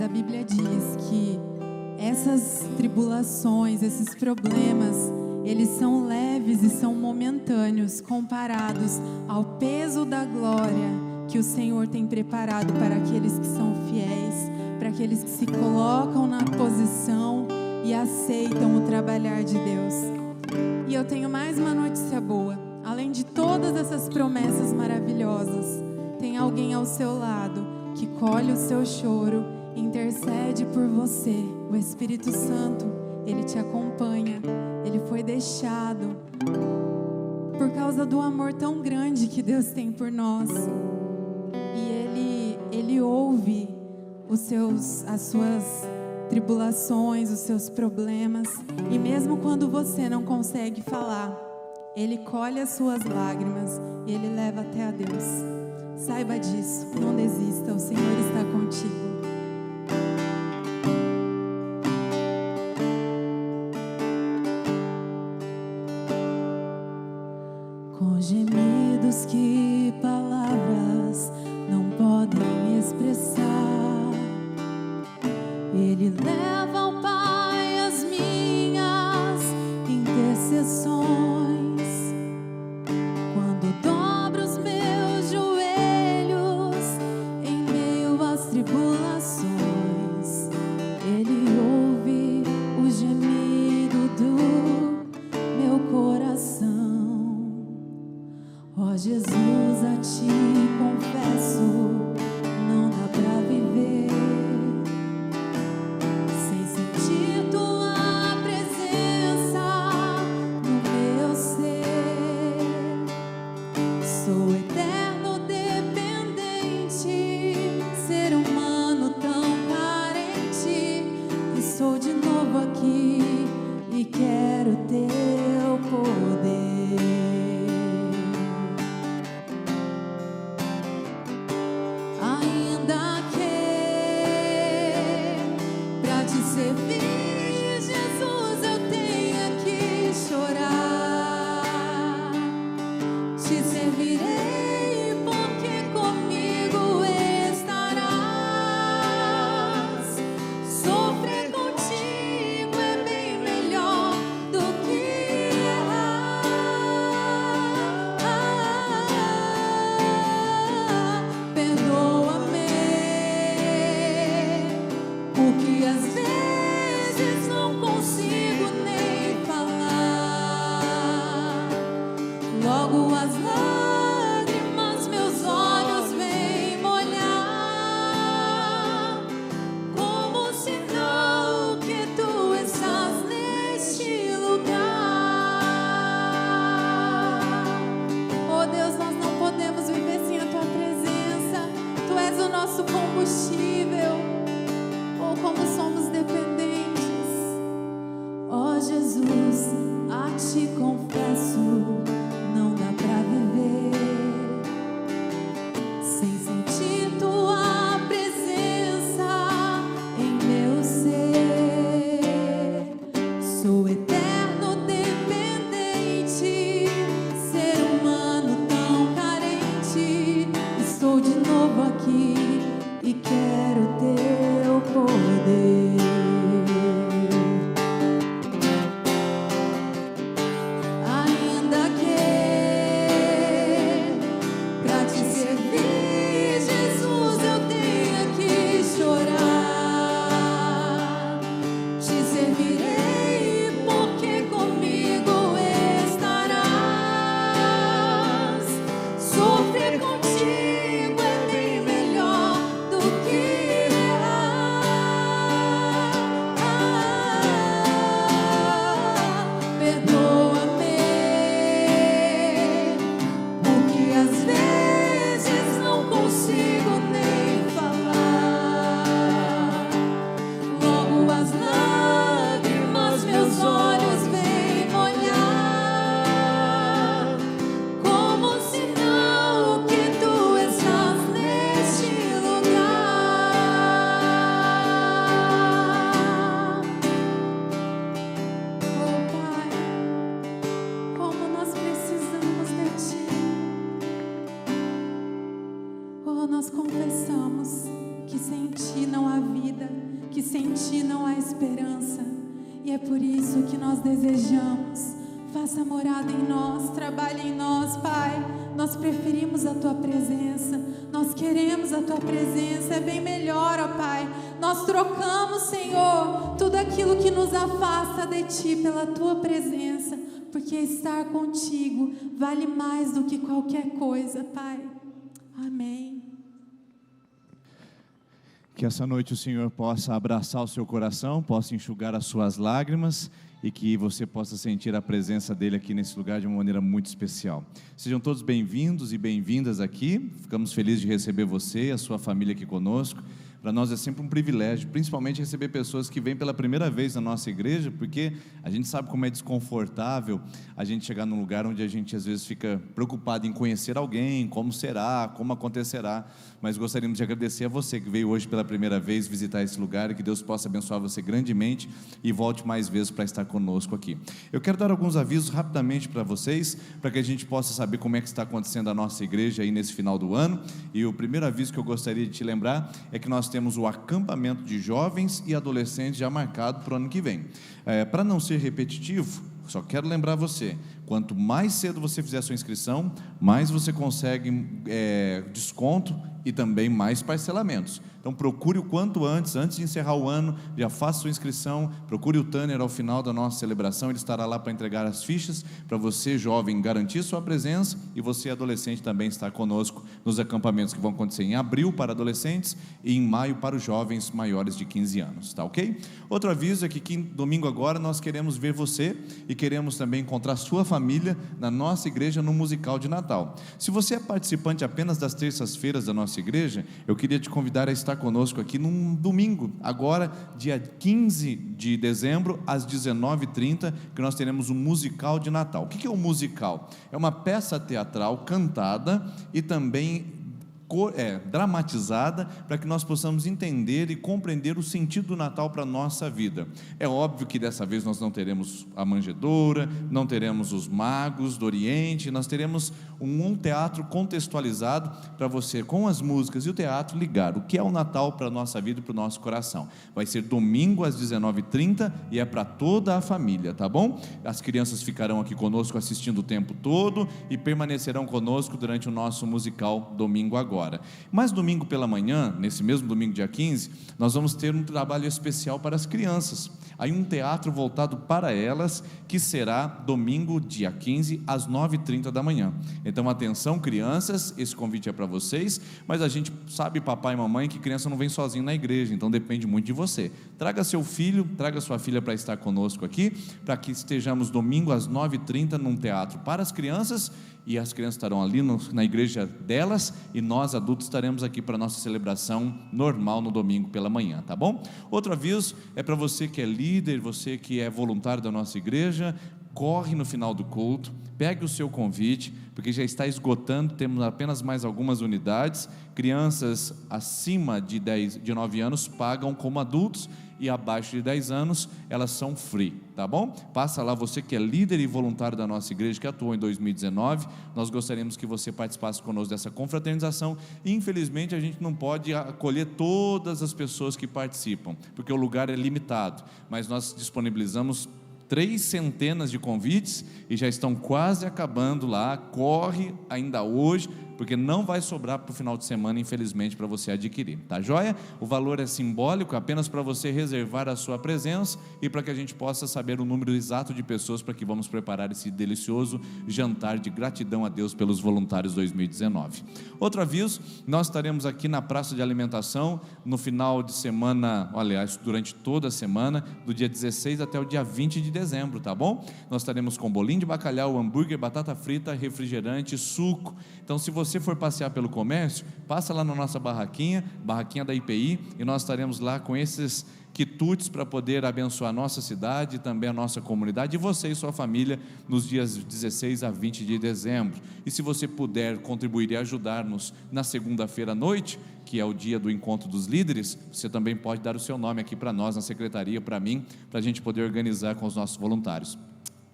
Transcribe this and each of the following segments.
a Bíblia diz que essas tribulações, esses problemas, eles são leves e são momentâneos comparados ao peso da glória que o Senhor tem preparado para aqueles que são fiéis, para aqueles que se colocam na posição e aceitam o trabalhar de Deus. E eu tenho mais uma notícia boa. Além de todas essas promessas maravilhosas, tem alguém ao seu lado que colhe o seu choro, intercede por você. O Espírito Santo, ele te acompanha. Ele foi deixado por causa do amor tão grande que Deus tem por nós. E ele ouve as suas tribulações, os seus problemas. E mesmo quando você não consegue falar, Ele colhe as suas lágrimas e Ele leva até a Deus. Saiba disso, não desista, o Senhor está contigo. Com gemidos que palavras não podem expressar, Ele leva ao Pai as minhas intercessões. Quando dobro os meus joelhos em meio às tribulações, Ele ouve o gemido do meu coração. Ó Jesus, a Ti confesso, não dá pra viver Ti não há vida, que sem Ti não há esperança. E é por isso que nós desejamos, faça morada em nós, trabalhe em nós, Pai. Nós preferimos a Tua presença, nós queremos a Tua presença, é bem melhor, ó Pai. Nós trocamos, Senhor, tudo aquilo que nos afasta de Ti pela Tua presença, porque estar contigo vale mais do que qualquer coisa, Pai. Amém. Que essa noite o Senhor possa abraçar o seu coração, possa enxugar as suas lágrimas e que você possa sentir a presença dEle aqui nesse lugar de uma maneira muito especial. Sejam todos bem-vindos e bem-vindas aqui, ficamos felizes de receber você e a sua família aqui conosco. Para nós é sempre um privilégio, principalmente receber pessoas que vêm pela primeira vez na nossa igreja, porque a gente sabe como é desconfortável a gente chegar num lugar onde a gente às vezes fica preocupado em conhecer alguém, como será, como acontecerá, mas gostaríamos de agradecer a você que veio hoje pela primeira vez visitar esse lugar, e que Deus possa abençoar você grandemente e volte mais vezes para estar conosco aqui. Eu quero dar alguns avisos rapidamente para vocês, para que a gente possa saber como é que está acontecendo a nossa igreja aí nesse final do ano. E o primeiro aviso que eu gostaria de te lembrar é que nós temos o acampamento de jovens e adolescentes já marcado para o ano que vem. Para não ser repetitivo, só quero lembrar você, quanto mais cedo você fizer a sua inscrição, mais você consegue desconto e também mais parcelamentos. Então procure o quanto antes de encerrar o ano, já faça sua inscrição, procure o Tanner ao final da nossa celebração, ele estará lá para entregar as fichas, para você jovem garantir sua presença, e você adolescente também estar conosco nos acampamentos que vão acontecer em abril para adolescentes e em maio para os jovens maiores de 15 anos, tá ok? Outro aviso é que domingo agora nós queremos ver você e queremos também encontrar sua família na nossa igreja no musical de Natal. Se você é participante apenas das terças-feiras da nossa igreja, eu queria te convidar a estar conosco aqui num domingo, agora dia 15 de dezembro às 19h30, que nós teremos um musical de Natal. O que é um musical? É uma peça teatral cantada e também dramatizada, para que nós possamos entender e compreender o sentido do Natal para a nossa vida. É óbvio que dessa vez nós não teremos a manjedoura, não teremos os magos do Oriente, nós teremos um teatro contextualizado para você, com as músicas e o teatro, ligar o que é o Natal para a nossa vida e para o nosso coração. Vai ser domingo às 19h30 e é para toda a família, tá bom? As crianças ficarão aqui conosco assistindo o tempo todo e permanecerão conosco durante o nosso musical domingo agora. Mas domingo pela manhã, nesse mesmo domingo dia 15, nós vamos ter um trabalho especial para as crianças, aí um teatro voltado para elas, que será domingo dia 15 às 9h30 da manhã. Então atenção crianças, esse convite é para vocês, mas a gente sabe, papai e mamãe, que criança não vem sozinho na igreja, então depende muito de você. Traga seu filho, traga sua filha para estar conosco aqui, para que estejamos domingo às 9h30 num teatro para as crianças, e as crianças estarão ali na igreja delas, e nós adultos estaremos aqui para a nossa celebração normal no domingo pela manhã, tá bom? Outro aviso é para você que é líder, você que é voluntário da nossa igreja, corre no final do culto, pegue o seu convite, porque já está esgotando, temos apenas mais algumas unidades. Crianças acima de 9 anos pagam como adultos, e abaixo de 10 anos elas são free, tá bom? Passa lá, você que é líder e voluntário da nossa igreja, que atuou em 2019, nós gostaríamos que você participasse conosco dessa confraternização. Infelizmente a gente não pode acolher todas as pessoas que participam, porque o lugar é limitado, mas nós disponibilizamos 300 de convites e já estão quase acabando lá. Corre ainda hoje, porque não vai sobrar para o final de semana, infelizmente, para você adquirir, tá joia? O valor é simbólico, apenas para você reservar a sua presença e para que a gente possa saber o número exato de pessoas para que vamos preparar esse delicioso jantar de gratidão a Deus pelos voluntários 2019. Outro aviso, nós estaremos aqui na praça de alimentação no final de semana, aliás, durante toda a semana, do dia 16 até o dia 20 de dezembro, tá bom? Nós estaremos com bolinho de bacalhau, hambúrguer, batata frita, refrigerante, suco. Então, se você for passear pelo comércio, passa lá na nossa barraquinha da IPI, e nós estaremos lá com esses quitutes para poder abençoar a nossa cidade e também a nossa comunidade, e você e sua família, nos dias 16 a 20 de dezembro. E se você puder contribuir e ajudar-nos na segunda-feira à noite, que é o dia do encontro dos líderes, você também pode dar o seu nome aqui para nós, na secretaria, para mim, para a gente poder organizar com os nossos voluntários.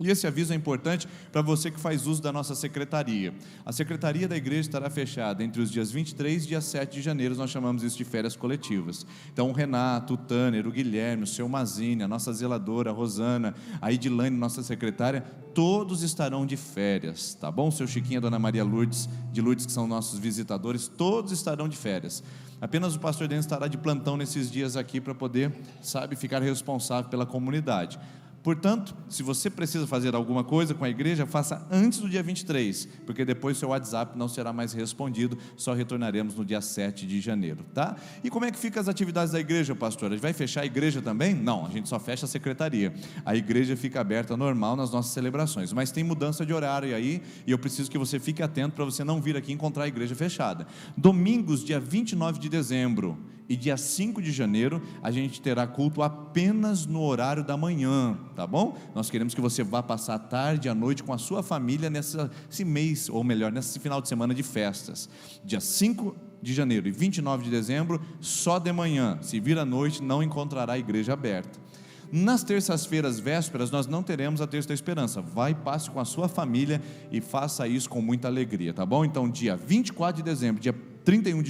E esse aviso é importante para você que faz uso da nossa secretaria. A secretaria da igreja estará fechada entre os dias 23 e dia 7 de janeiro, nós chamamos isso de férias coletivas. Então o Renato, o Tanner, o Guilherme, o seu Mazini, a nossa zeladora, a Rosana, a Edilane, nossa secretária, todos estarão de férias, tá bom? O seu Chiquinho e a dona Maria Lourdes, de Lourdes, que são nossos visitadores, todos estarão de férias. Apenas o pastor Denis estará de plantão nesses dias aqui para poder, ficar responsável pela comunidade. Portanto, se você precisa fazer alguma coisa com a igreja, faça antes do dia 23, porque depois seu WhatsApp não será mais respondido, só retornaremos no dia 7 de janeiro, tá? E como é que ficam as atividades da igreja, pastor? A gente vai fechar a igreja também? Não, a gente só fecha a secretaria. A igreja fica aberta normal nas nossas celebrações, mas tem mudança de horário aí, e eu preciso que você fique atento para você não vir aqui encontrar a igreja fechada. Domingos, dia 29 de dezembro e dia 5 de janeiro, a gente terá culto apenas no horário da manhã, tá bom? Nós queremos que você vá passar a tarde e a noite com a sua família nesse mês, ou melhor, nesse final de semana de festas. Dia 5 de janeiro e 29 de dezembro, só de manhã. Se vir à noite, não encontrará a igreja aberta. Nas terças-feiras vésperas, nós não teremos a Terça da Esperança. Vai, passe com a sua família e faça isso com muita alegria, tá bom? Então, dia 24 de dezembro, dia 31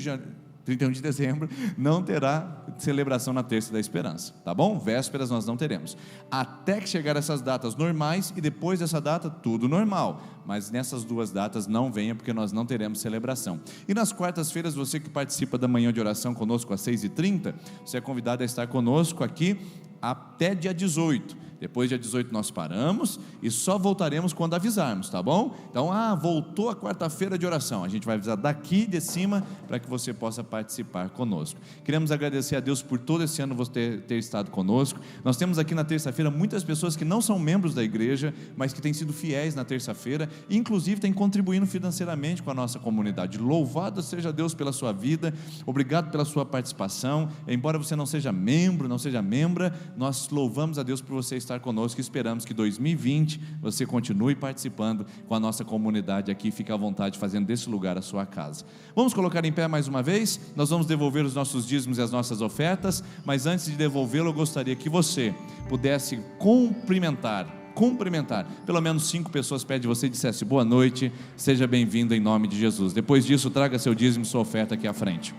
de dezembro, não terá celebração na Terça da Esperança, tá bom? Vésperas nós não teremos, até que chegar essas datas normais, e depois dessa data, tudo normal, mas nessas duas datas não venha, porque nós não teremos celebração. E nas quartas-feiras, você que participa da manhã de oração conosco às 6h30, você é convidado a estar conosco aqui até dia 18, depois dia 18 nós paramos e só voltaremos quando avisarmos, tá bom? Então, voltou a quarta-feira de oração, a gente vai avisar daqui de cima, para que você possa participar conosco. Queremos agradecer a Deus por todo esse ano você ter estado conosco. Nós temos aqui na terça-feira muitas pessoas que não são membros da igreja, mas que têm sido fiéis na terça-feira, e inclusive têm contribuído financeiramente com a nossa comunidade. Louvado seja Deus pela sua vida, obrigado pela sua participação. Embora você não seja membro, não seja membra, nós louvamos a Deus por você estar conosco, e esperamos que 2020 você continue participando com a nossa comunidade aqui. Fique à vontade, fazendo desse lugar a sua casa. Vamos colocar em pé mais uma vez. Nós vamos devolver os nossos dízimos e as nossas ofertas, mas antes de devolvê-lo, eu gostaria que você pudesse cumprimentar, pelo menos 5 pessoas perto de você, e dissesse boa noite, seja bem-vindo em nome de Jesus. Depois disso, traga seu dízimo e sua oferta aqui à frente.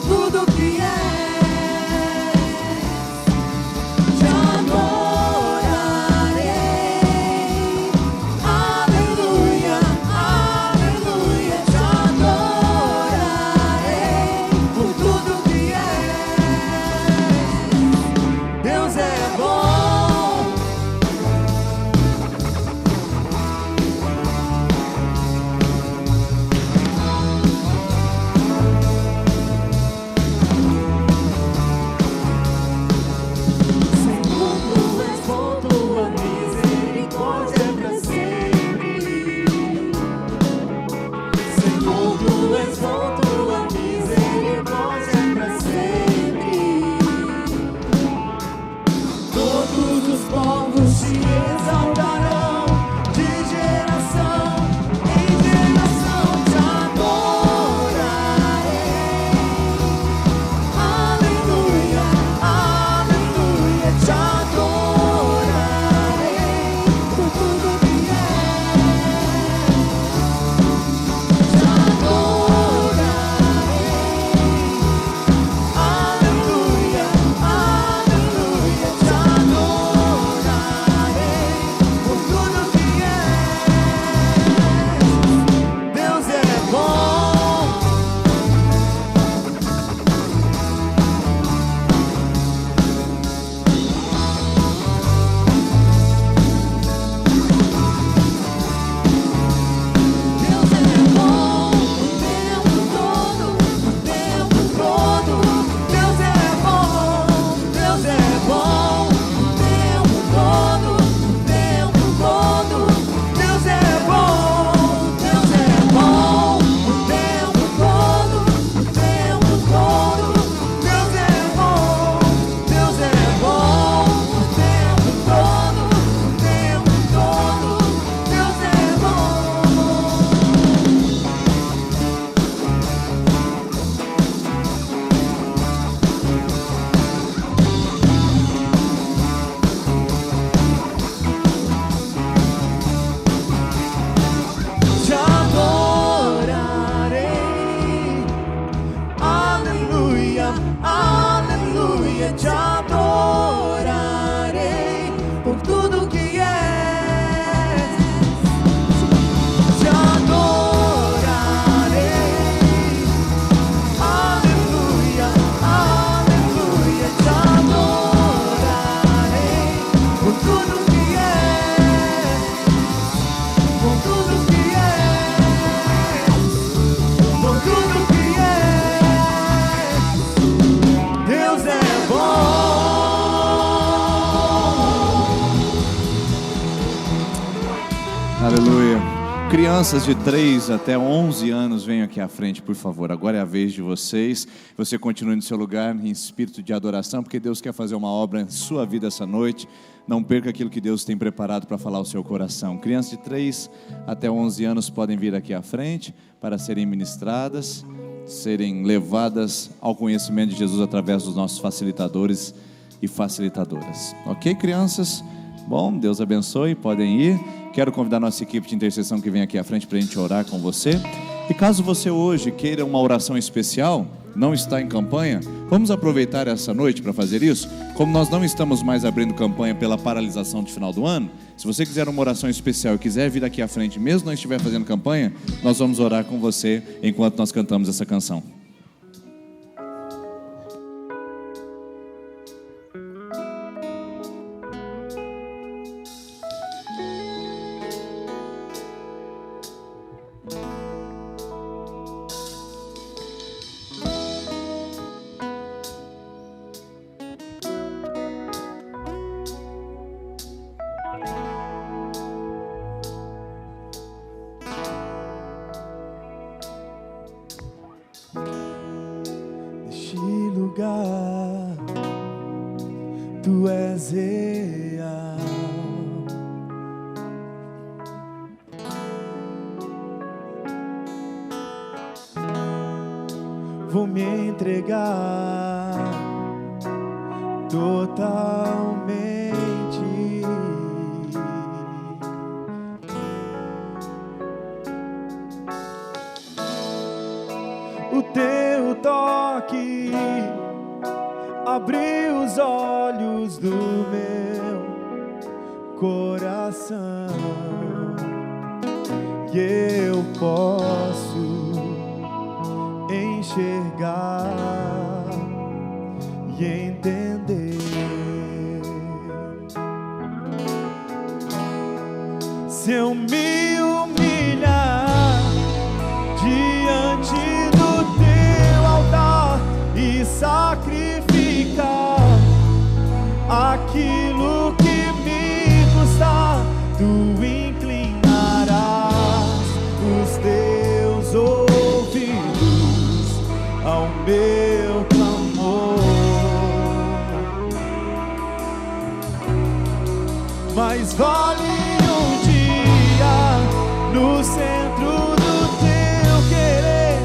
Tudo que é Crianças de 3 até 11 anos, venham aqui à frente, por favor. Agora é a vez de vocês. Você continue no seu lugar em espírito de adoração, porque Deus quer fazer uma obra em sua vida essa noite. Não perca aquilo que Deus tem preparado para falar ao seu coração. Crianças de 3 até 11 anos podem vir aqui à frente para serem ministradas, serem levadas ao conhecimento de Jesus através dos nossos facilitadores e facilitadoras. Ok, crianças? Bom, Deus abençoe, podem ir. Quero convidar a nossa equipe de intercessão que vem aqui à frente para a gente orar com você. E caso você hoje queira uma oração especial, não está em campanha, vamos aproveitar essa noite para fazer isso. Como nós não estamos mais abrindo campanha pela paralisação de final do ano, se você quiser uma oração especial e quiser vir aqui à frente, mesmo não estiver fazendo campanha, nós vamos orar com você enquanto nós cantamos essa canção. Tu és real, vou me entregar totalmente. O teu toque abriu os olhos do meu coração e eu posso enxergar e entender. Se eu me humilhar diante do teu altar e sacrificar aquilo que me custar, tu inclinarás os teus ouvidos ao meu clamor. Mas vale um dia no centro do teu querer,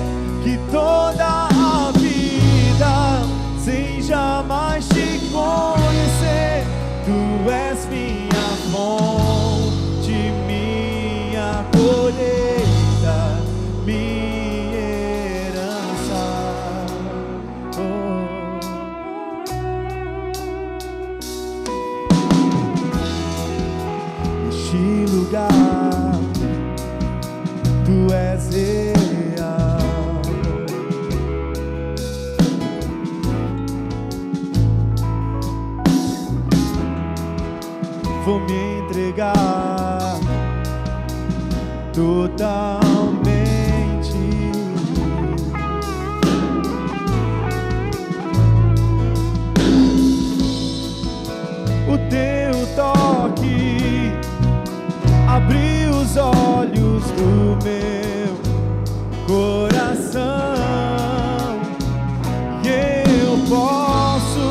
que toda a vida sem jamais te conhecer. Tu és minha fonte, minha colheita, minha herança. Neste lugar, tu és real. Vou me entregar totalmente. O teu toque abriu os olhos do meu coração e eu posso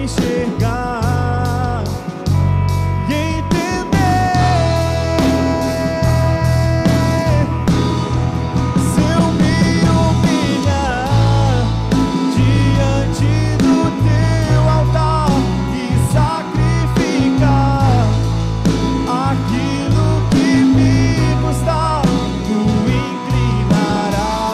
enxergar e entender. Se eu me humilhar diante do teu altar e sacrificar aquilo que me custar, tu inclinarás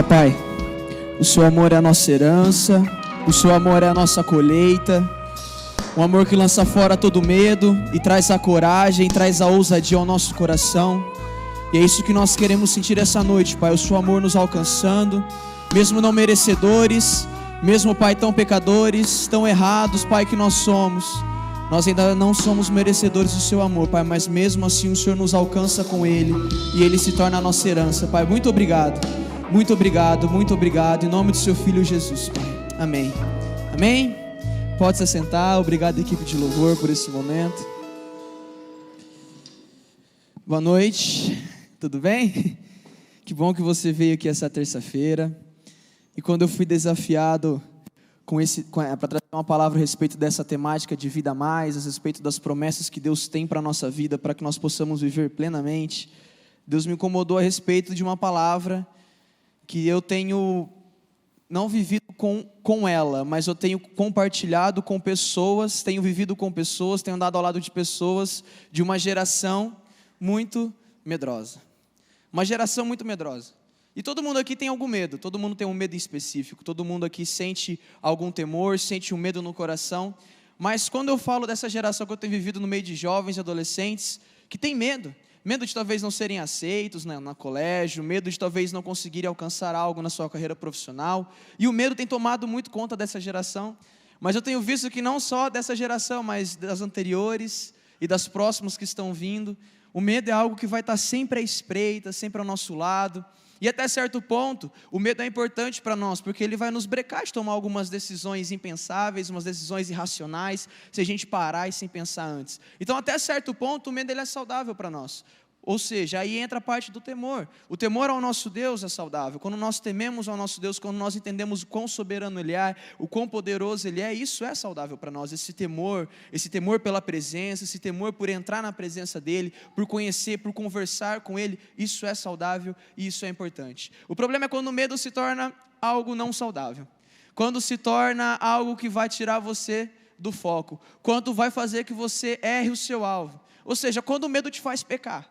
Pai, o seu amor é a nossa herança, o seu amor é a nossa colheita, um amor que lança fora todo medo e traz a coragem, traz a ousadia ao nosso coração. E é isso que nós queremos sentir essa noite, Pai, o seu amor nos alcançando, mesmo não merecedores, mesmo, Pai, tão pecadores, tão errados, Pai, que nós somos. Nós ainda não somos merecedores do seu amor, Pai, mas mesmo assim o Senhor nos alcança com Ele e Ele se torna a nossa herança, Pai. Muito obrigado, muito obrigado, muito obrigado, em nome do seu Filho Jesus, Pai. Amém. Amém? Pode se assentar. Obrigado, equipe de louvor, por esse momento. Boa noite, tudo bem? Que bom que você veio aqui essa terça-feira. E quando eu fui desafiado para trazer uma palavra a respeito dessa temática de vida a mais, a respeito das promessas que Deus tem para a nossa vida, para que nós possamos viver plenamente, Deus me incomodou a respeito de uma palavra que eu tenho não vivido com ela, mas eu tenho compartilhado com pessoas, tenho vivido com pessoas, tenho andado ao lado de pessoas de uma geração muito medrosa. Uma geração muito medrosa. E todo mundo aqui tem algum medo, todo mundo tem um medo específico, todo mundo aqui sente algum temor, sente um medo no coração. Mas quando eu falo dessa geração que eu tenho vivido no meio de jovens e adolescentes, que tem medo de talvez não serem aceitos no colégio, medo de talvez não conseguirem alcançar algo na sua carreira profissional, e o medo tem tomado muito conta dessa geração. Mas eu tenho visto que não só dessa geração, mas das anteriores e das próximas que estão vindo, o medo é algo que vai estar sempre à espreita, sempre ao nosso lado. E até certo ponto, o medo é importante para nós, porque ele vai nos brecar de tomar algumas decisões impensáveis, umas decisões irracionais, se a gente parar e sem pensar antes. Então, até certo ponto, o medo ele é saudável para nós. Ou seja, aí entra a parte do temor. O temor ao nosso Deus é saudável. Quando nós tememos ao nosso Deus, quando nós entendemos o quão soberano Ele é, o quão poderoso Ele é, isso é saudável para nós. Esse temor pela presença, esse temor por entrar na presença dEle, por conhecer, por conversar com Ele, isso é saudável e isso é importante. O problema é quando o medo se torna algo não saudável. Quando se torna algo que vai tirar você do foco. Quando vai fazer que você erre o seu alvo. Ou seja, quando o medo te faz pecar.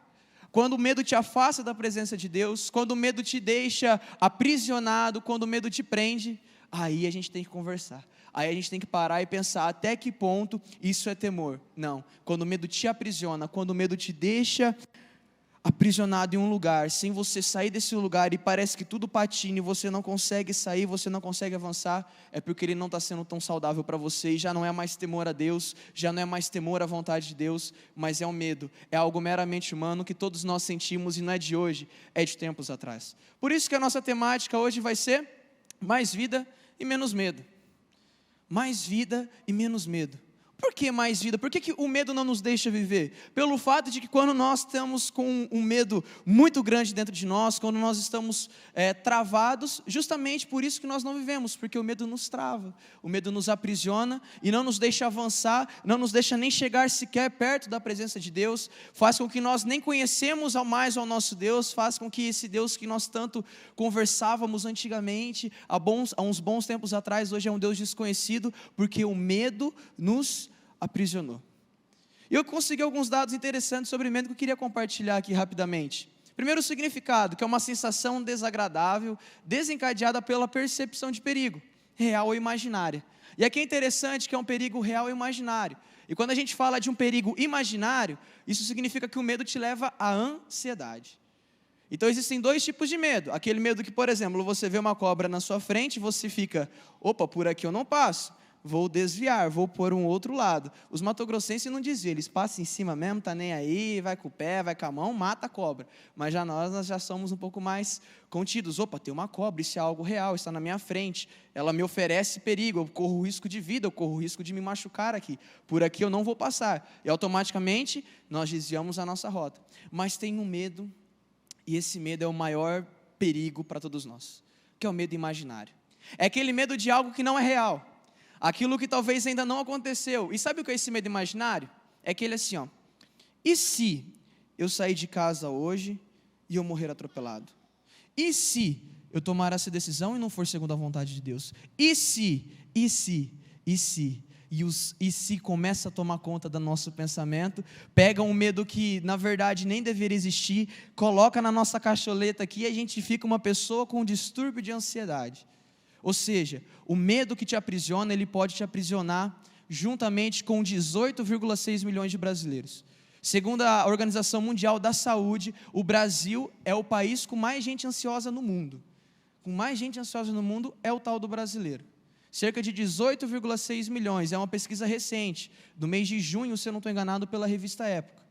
Quando o medo te afasta da presença de Deus, quando o medo te deixa aprisionado, quando o medo te prende, aí a gente tem que conversar. Aí a gente tem que parar e pensar até que ponto isso é temor. Não, quando o medo te aprisiona, quando o medo te deixa aprisionado em um lugar, sem você sair desse lugar e parece que tudo patina e você não consegue sair, você não consegue avançar, é porque ele não está sendo tão saudável para você e já não é mais temor a Deus, já não é mais temor à vontade de Deus, mas é um medo, é algo meramente humano que todos nós sentimos e não é de hoje, é de tempos atrás. Por isso que a nossa temática hoje vai ser mais vida e menos medo. Mais vida e menos medo. Por que mais vida? Por que o medo não nos deixa viver? Pelo fato de que quando nós estamos com um medo muito grande dentro de nós, quando nós estamos travados, justamente por isso que nós não vivemos, porque o medo nos trava, o medo nos aprisiona e não nos deixa avançar, não nos deixa nem chegar sequer perto da presença de Deus, faz com que nós nem conhecemos mais ao nosso Deus, faz com que esse Deus que nós tanto conversávamos antigamente, há uns bons tempos atrás, hoje é um Deus desconhecido, porque o medo nos aprisionou. E eu consegui alguns dados interessantes sobre medo que eu queria compartilhar aqui rapidamente. Primeiro, o significado, que é uma sensação desagradável, desencadeada pela percepção de perigo, real ou imaginária. E aqui é interessante que é um perigo real ou imaginário. E quando a gente fala de um perigo imaginário, isso significa que o medo te leva à ansiedade. Então existem dois tipos de medo. Aquele medo que, por exemplo, você vê uma cobra na sua frente, você fica, opa, por aqui eu não passo. Vou desviar, vou por um outro lado. Os matogrossenses não desviam, eles passam em cima mesmo, tá nem aí, vai com o pé, vai com a mão, mata a cobra. Mas nós já somos um pouco mais contidos. Opa, tem uma cobra, isso é algo real, está na minha frente. Ela me oferece perigo, eu corro risco de vida, eu corro risco de me machucar aqui. Por aqui eu não vou passar. E automaticamente nós desviamos a nossa rota. Mas tem um medo, e esse medo é o maior perigo para todos nós, que é o medo imaginário. É aquele medo de algo que não é real. Aquilo que talvez ainda não aconteceu. E sabe o que é esse medo imaginário? É aquele assim, ó. E se eu sair de casa hoje e eu morrer atropelado? E se eu tomar essa decisão e não for segundo a vontade de Deus? E se? e se começa a tomar conta do nosso pensamento, pega um medo que na verdade nem deveria existir, coloca na nossa caixoleta aqui e a gente fica uma pessoa com um distúrbio de ansiedade. Ou seja, o medo que te aprisiona, ele pode te aprisionar juntamente com 18,6 milhões de brasileiros. Segundo a Organização Mundial da Saúde, o Brasil é o país com mais gente ansiosa no mundo. Com mais gente ansiosa no mundo é o tal do brasileiro. Cerca de 18,6 milhões, é uma pesquisa recente, do mês de junho, se eu não estou enganado, pela revista Época.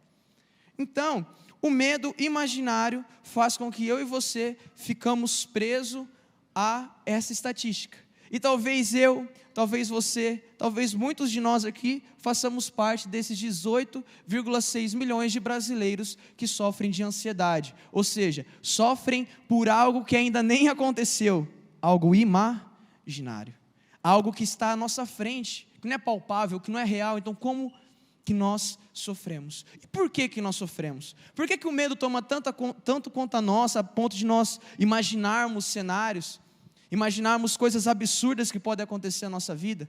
Então, o medo imaginário faz com que eu e você ficamos presos a essa estatística. E talvez eu, talvez você, talvez muitos de nós aqui façamos parte desses 18,6 milhões de brasileiros que sofrem de ansiedade. Ou seja, sofrem por algo que ainda nem aconteceu, algo imaginário. Algo que está à nossa frente, que não é palpável, que não é real. Então, como que nós sofremos? E por que nós sofremos? Por que o medo toma tanto conta nossa, a ponto de nós imaginarmos cenários, imaginarmos coisas absurdas que podem acontecer na nossa vida?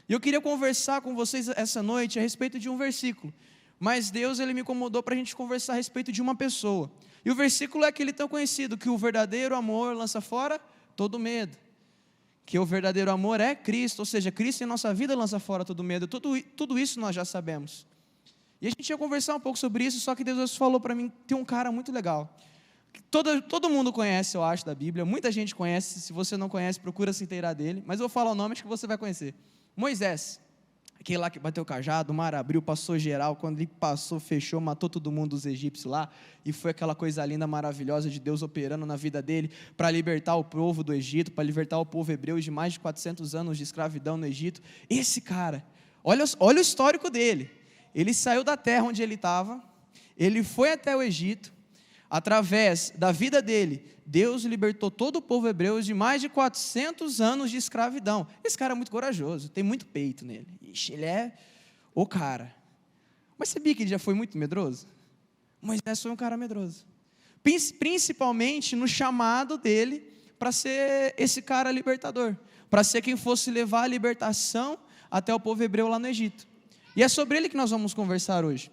E eu queria conversar com vocês essa noite a respeito de um versículo, mas Deus ele me incomodou para a gente conversar a respeito de uma pessoa. E o versículo é aquele tão conhecido, que o verdadeiro amor lança fora todo medo. Que o verdadeiro amor é Cristo, ou seja, Cristo em nossa vida lança fora todo medo. Tudo isso nós já sabemos. E a gente ia conversar um pouco sobre isso, só que Deus falou para mim, tem um cara muito legal. Todo mundo conhece, eu acho, da Bíblia, muita gente conhece, se você não conhece, procura se inteirar dele, mas eu vou falar o nome, acho que você vai conhecer. Moisés, aquele lá que bateu o cajado, o mar abriu, passou geral, quando ele passou, fechou, matou todo mundo dos egípcios lá, e foi aquela coisa linda, maravilhosa de Deus operando na vida dele, para libertar o povo do Egito, para libertar o povo hebreu de mais de 400 anos de escravidão no Egito. Esse cara, olha o histórico dele, ele saiu da terra onde ele estava, ele foi até o Egito, através da vida dele, Deus libertou todo o povo hebreu de mais de 400 anos de escravidão. Esse cara é muito corajoso, tem muito peito nele. Ixi, ele é o cara. Mas sabia que ele já foi muito medroso? Moisés foi um cara medroso. Principalmente no chamado dele para ser esse cara libertador. Para ser quem fosse levar a libertação até o povo hebreu lá no Egito. E é sobre ele que nós vamos conversar hoje.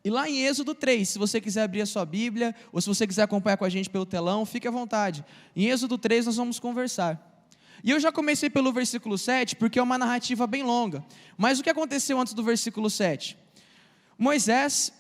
E lá em Êxodo 3, se você quiser abrir a sua Bíblia, ou se você quiser acompanhar com a gente pelo telão, fique à vontade. Em Êxodo 3 nós vamos conversar. E eu já comecei pelo versículo 7, porque é uma narrativa bem longa. Mas o que aconteceu antes do versículo 7? Moisés,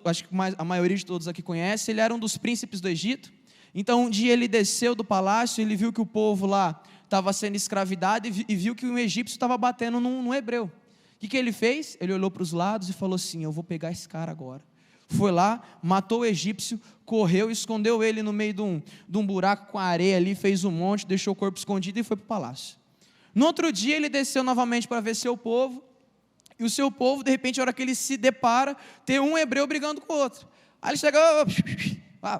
acho que a maioria de todos aqui conhece, ele era um dos príncipes do Egito. Então um dia ele desceu do palácio, ele viu que o povo lá estava sendo escravidado e viu que um egípcio estava batendo num hebreu. O que ele fez? Ele olhou para os lados e falou assim, eu vou pegar esse cara agora. Foi lá, matou o egípcio, correu, escondeu ele no meio de um buraco com areia ali, fez um monte, deixou o corpo escondido e foi para o palácio. No outro dia ele desceu novamente para ver seu povo, e o seu povo, de repente, a hora que ele se depara, tem um hebreu brigando com o outro. Aí ele chega,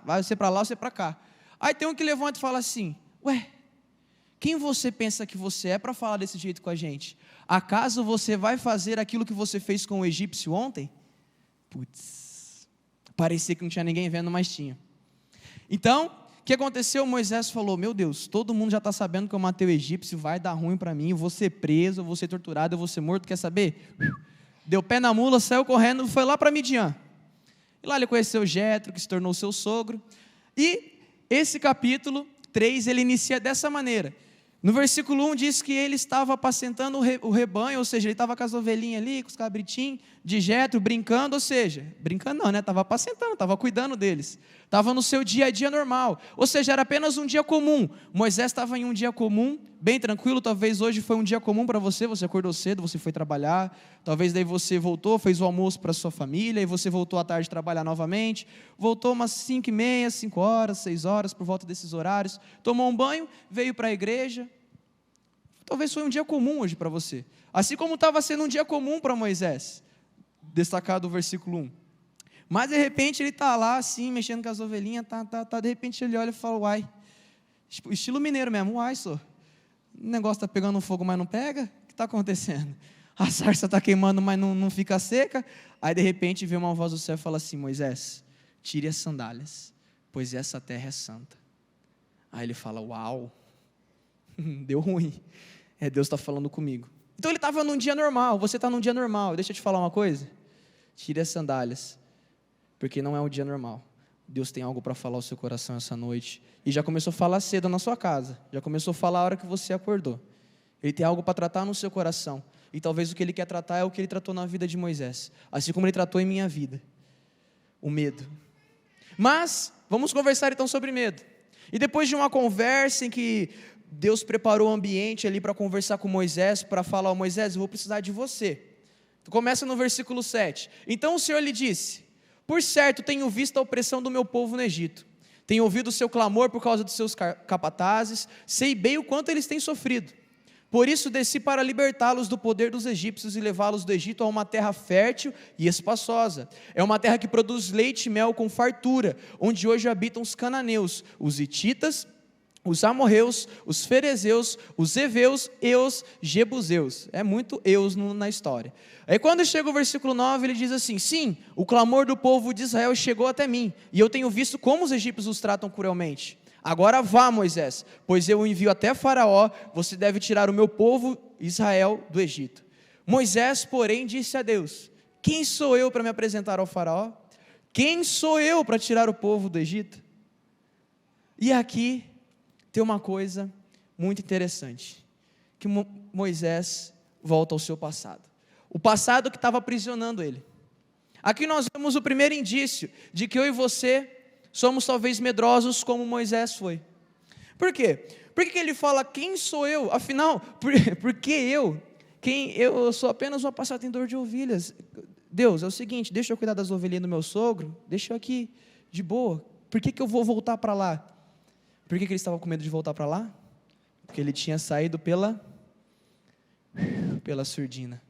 vai você para lá, você para cá. Aí tem um que levanta e fala assim, ué, quem você pensa que você é para falar desse jeito com a gente? Acaso você vai fazer aquilo que você fez com o egípcio ontem? Putz, parecia que não tinha ninguém vendo, mas tinha. Então, o que aconteceu? Moisés falou, meu Deus, todo mundo já está sabendo que eu matei o egípcio, vai dar ruim para mim, eu vou ser preso, eu vou ser torturado, eu vou ser morto, quer saber? Deu pé na mula, saiu correndo, foi lá para Midian. E lá ele conheceu Jetro, que se tornou seu sogro. E esse capítulo 3, ele inicia dessa maneira. No versículo 1 diz que ele estava apacentando o rebanho, ou seja, ele estava com as ovelhinhas ali, com os cabritinhos de Jetro, brincando, ou seja, brincando não, né? Estava apacentando, estava cuidando deles. Estava no seu dia a dia normal, ou seja, era apenas um dia comum. Moisés estava em um dia comum, bem tranquilo, talvez hoje foi um dia comum para você acordou cedo, você foi trabalhar, talvez daí você voltou, fez o almoço para a sua família, e você voltou à tarde trabalhar novamente, voltou umas 5h30, 5 horas, 6 horas, por volta desses horários, tomou um banho, veio para a igreja. Talvez foi um dia comum hoje para você, assim como estava sendo um dia comum para Moisés, destacado o versículo 1. Mas de repente ele está lá assim, mexendo com as ovelhinhas, de repente ele olha e fala, uai, estilo mineiro mesmo, uai, senhor, o negócio está pegando fogo, mas não pega? O que está acontecendo? A sarça está queimando, mas não fica seca? Aí de repente vem uma voz do céu e fala assim, Moisés, tire as sandálias, pois essa terra é santa. Aí ele fala, uau, deu ruim, Deus está falando comigo. Então ele estava num dia normal, você está num dia normal. Deixa eu te falar uma coisa. Tire as sandálias, porque não é um dia normal. Deus tem algo para falar ao seu coração essa noite. E já começou a falar cedo na sua casa. Já começou a falar a hora que você acordou. Ele tem algo para tratar no seu coração. E talvez o que ele quer tratar é o que ele tratou na vida de Moisés. Assim como ele tratou em minha vida. O medo. Mas, vamos conversar então sobre medo. E depois de uma conversa em que Deus preparou o ambiente ali para conversar com Moisés, para falar, Moisés, eu vou precisar de você. Começa no versículo 7. Então o Senhor lhe disse, por certo tenho visto a opressão do meu povo no Egito. Tenho ouvido o seu clamor por causa dos seus capatazes, sei bem o quanto eles têm sofrido. Por isso desci para libertá-los do poder dos egípcios e levá-los do Egito a uma terra fértil e espaçosa. É uma terra que produz leite e mel com fartura, onde hoje habitam os cananeus, os hititas, os amorreus, os ferezeus, os heveus e os jebuseus. É muito eus na história. Aí quando chega o versículo 9, ele diz assim, sim, o clamor do povo de Israel chegou até mim, e eu tenho visto como os egípcios os tratam cruelmente. Agora vá, Moisés, pois eu o envio até Faraó, você deve tirar o meu povo Israel do Egito. Moisés, porém, disse a Deus, quem sou eu para me apresentar ao Faraó? Quem sou eu para tirar o povo do Egito? E aqui tem uma coisa muito interessante, que Moisés volta ao seu passado. O passado que estava aprisionando ele. Aqui nós vemos o primeiro indício de que eu e você somos talvez medrosos como Moisés foi. Por quê? Por que ele fala, quem sou eu? Afinal, por que eu? Eu sou apenas um apacentador de ovelhas. Deus, é o seguinte, deixa eu cuidar das ovelhinhas do meu sogro, deixa eu aqui, de boa. Por que eu vou voltar para lá? Por que ele estava com medo de voltar para lá? Porque ele tinha saído pela surdina.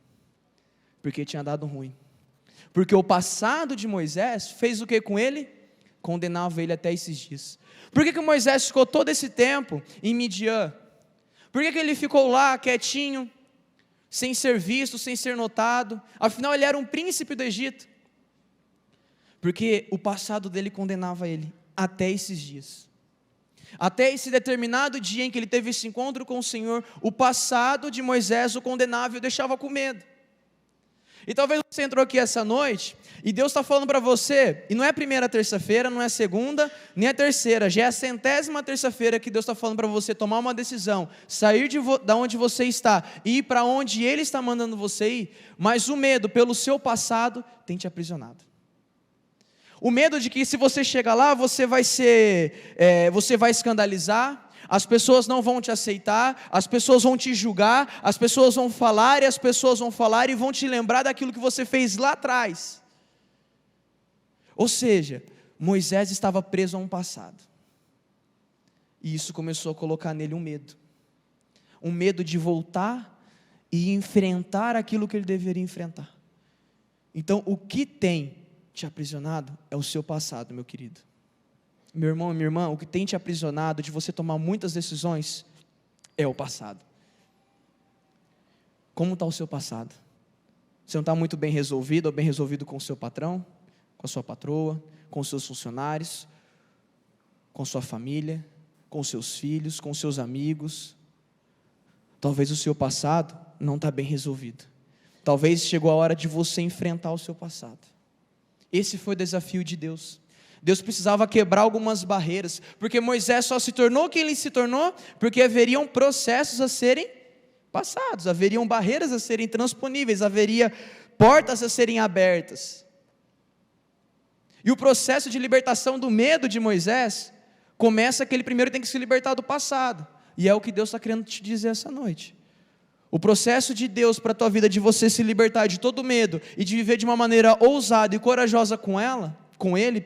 Porque tinha dado ruim. Porque o passado de Moisés fez o que com ele? Condenava ele até esses dias. Por que Moisés ficou todo esse tempo em Midian? Por que ele ficou lá quietinho, sem ser visto, sem ser notado? Afinal ele era um príncipe do Egito. Porque o passado dele condenava ele até esses dias. Até esse determinado dia em que ele teve esse encontro com o Senhor, o passado de Moisés o condenava e o deixava com medo. E talvez você entrou aqui essa noite, e Deus está falando para você, e não é a primeira terça-feira, não é a segunda, nem a terceira, já é a 100ª terça-feira que Deus está falando para você tomar uma decisão, sair da onde você está, e ir para onde Ele está mandando você ir, mas o medo pelo seu passado tem te aprisionado. O medo de que se você chegar lá, você vai escandalizar, as pessoas não vão te aceitar, as pessoas vão te julgar, as pessoas vão falar e vão te lembrar daquilo que você fez lá atrás. Ou seja, Moisés estava preso a um passado. E isso começou a colocar nele um medo de voltar e enfrentar aquilo que ele deveria enfrentar. Então, o que tem te aprisionado é o seu passado, meu querido. Meu irmão e minha irmã, o que tem te aprisionado de você tomar muitas decisões é o passado. Como está o seu passado? Você não está muito bem resolvido ou bem resolvido com o seu patrão, com a sua patroa, com os seus funcionários, com sua família, com seus filhos, com seus amigos. Talvez o seu passado não está bem resolvido. Talvez chegou a hora de você enfrentar o seu passado. Esse foi o desafio de Deus. Deus precisava quebrar algumas barreiras, porque Moisés só se tornou quem ele se tornou, porque haveriam processos a serem passados, haveriam barreiras a serem transponíveis, haveria portas a serem abertas. E o processo de libertação do medo de Moisés começa que ele primeiro tem que se libertar do passado, e é o que Deus está querendo te dizer essa noite. O processo de Deus para a tua vida, de você se libertar de todo medo, e de viver de uma maneira ousada e corajosa com Ele,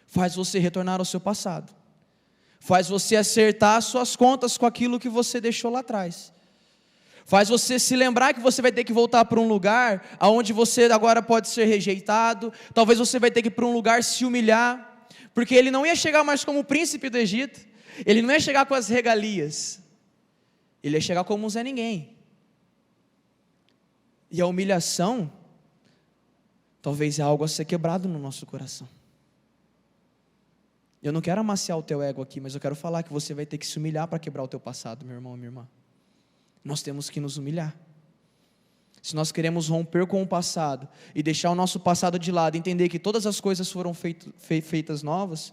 faz você retornar ao seu passado, faz você acertar as suas contas com aquilo que você deixou lá atrás, faz você se lembrar que você vai ter que voltar para um lugar onde você agora pode ser rejeitado, talvez você vai ter que ir para um lugar se humilhar, porque ele não ia chegar mais como o príncipe do Egito, ele não ia chegar com as regalias, ele ia chegar como um Zé Ninguém, e a humilhação talvez é algo a ser quebrado no nosso coração. Eu não quero amaciar o teu ego aqui, mas eu quero falar que você vai ter que se humilhar para quebrar o teu passado, meu irmão e minha irmã. Nós temos que nos humilhar. Se nós queremos romper com o passado e deixar o nosso passado de lado, entender que todas as coisas foram feitas novas,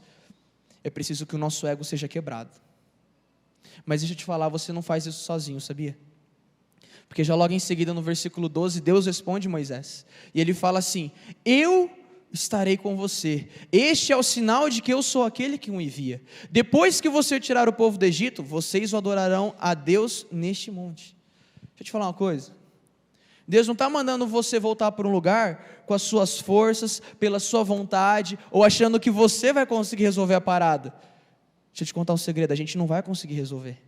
é preciso que o nosso ego seja quebrado. Mas deixa eu te falar, você não faz isso sozinho, sabia? Porque já logo em seguida no versículo 12, Deus responde a Moisés, e ele fala assim: eu estarei com você, este é o sinal de que eu sou aquele que o envia. Depois que você tirar o povo do Egito, vocês o adorarão a Deus neste monte. Deixa eu te falar uma coisa, Deus não está mandando você voltar para um lugar com as suas forças, pela sua vontade, ou achando que você vai conseguir resolver a parada. Deixa eu te contar um segredo, a gente não vai conseguir resolver,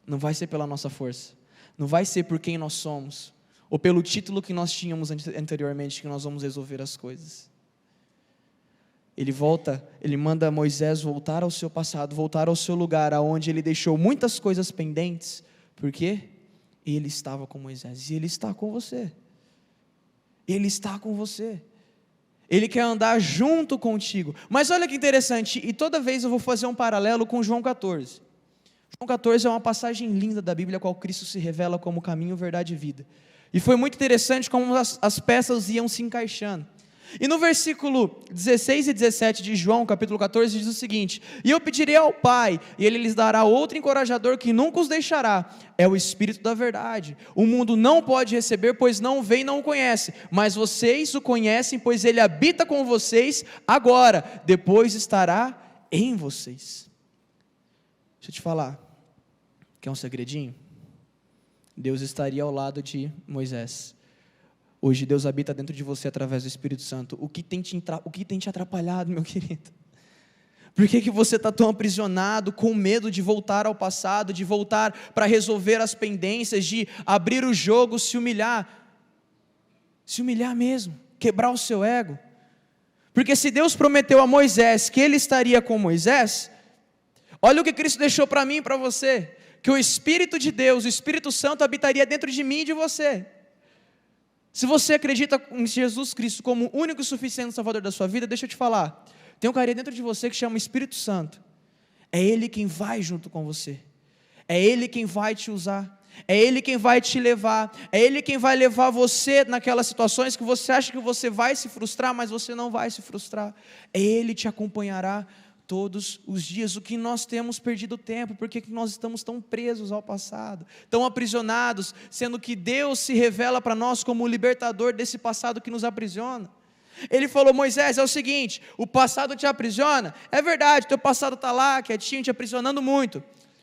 não vai ser pela nossa força, não vai ser por quem nós somos, ou pelo título que nós tínhamos anteriormente, que nós vamos resolver as coisas. Ele manda Moisés voltar ao seu passado, voltar ao seu lugar, aonde ele deixou muitas coisas pendentes. Por quê? Ele estava com Moisés, e Ele está com você. Ele está com você. Ele quer andar junto contigo. Mas olha que interessante, e toda vez eu vou fazer um paralelo com João 14. João 14 é uma passagem linda da Bíblia, a qual Cristo se revela como caminho, verdade e vida. E foi muito interessante como as peças iam se encaixando. E no versículo 16 e 17 de João, capítulo 14, diz o seguinte: e eu pedirei ao Pai, e Ele lhes dará outro encorajador que nunca os deixará, é o Espírito da verdade. O mundo não pode receber, pois não o vê e não o conhece, mas vocês o conhecem, pois Ele habita com vocês agora, depois estará em vocês. Deixa eu te falar, quer um segredinho? Deus estaria ao lado de Moisés. Hoje Deus habita dentro de você através do Espírito Santo. O que tem te atrapalhado, meu querido? Por que você está tão aprisionado, com medo de voltar ao passado, de voltar para resolver as pendências, de abrir o jogo, se humilhar mesmo, quebrar o seu ego? Porque se Deus prometeu a Moisés que Ele estaria com Moisés, olha o que Cristo deixou para mim e para você, que o Espírito de Deus, o Espírito Santo habitaria dentro de mim e de você. Se você acredita em Jesus Cristo como o único e suficiente Salvador da sua vida, deixa eu te falar, tem um cara dentro de você que chama Espírito Santo. É Ele quem vai junto com você, é Ele quem vai te usar, é Ele quem vai te levar, é Ele quem vai levar você naquelas situações que você acha que você vai se frustrar, mas você não vai se frustrar, é Ele te acompanhará todos os dias. O que nós temos perdido tempo, porque nós estamos tão presos ao passado, tão aprisionados, sendo que Deus se revela para nós como o libertador desse passado que nos aprisiona. Ele falou: Moisés, é o seguinte, o passado te aprisiona, é verdade, teu passado está lá, quietinho, te aprisionando muito,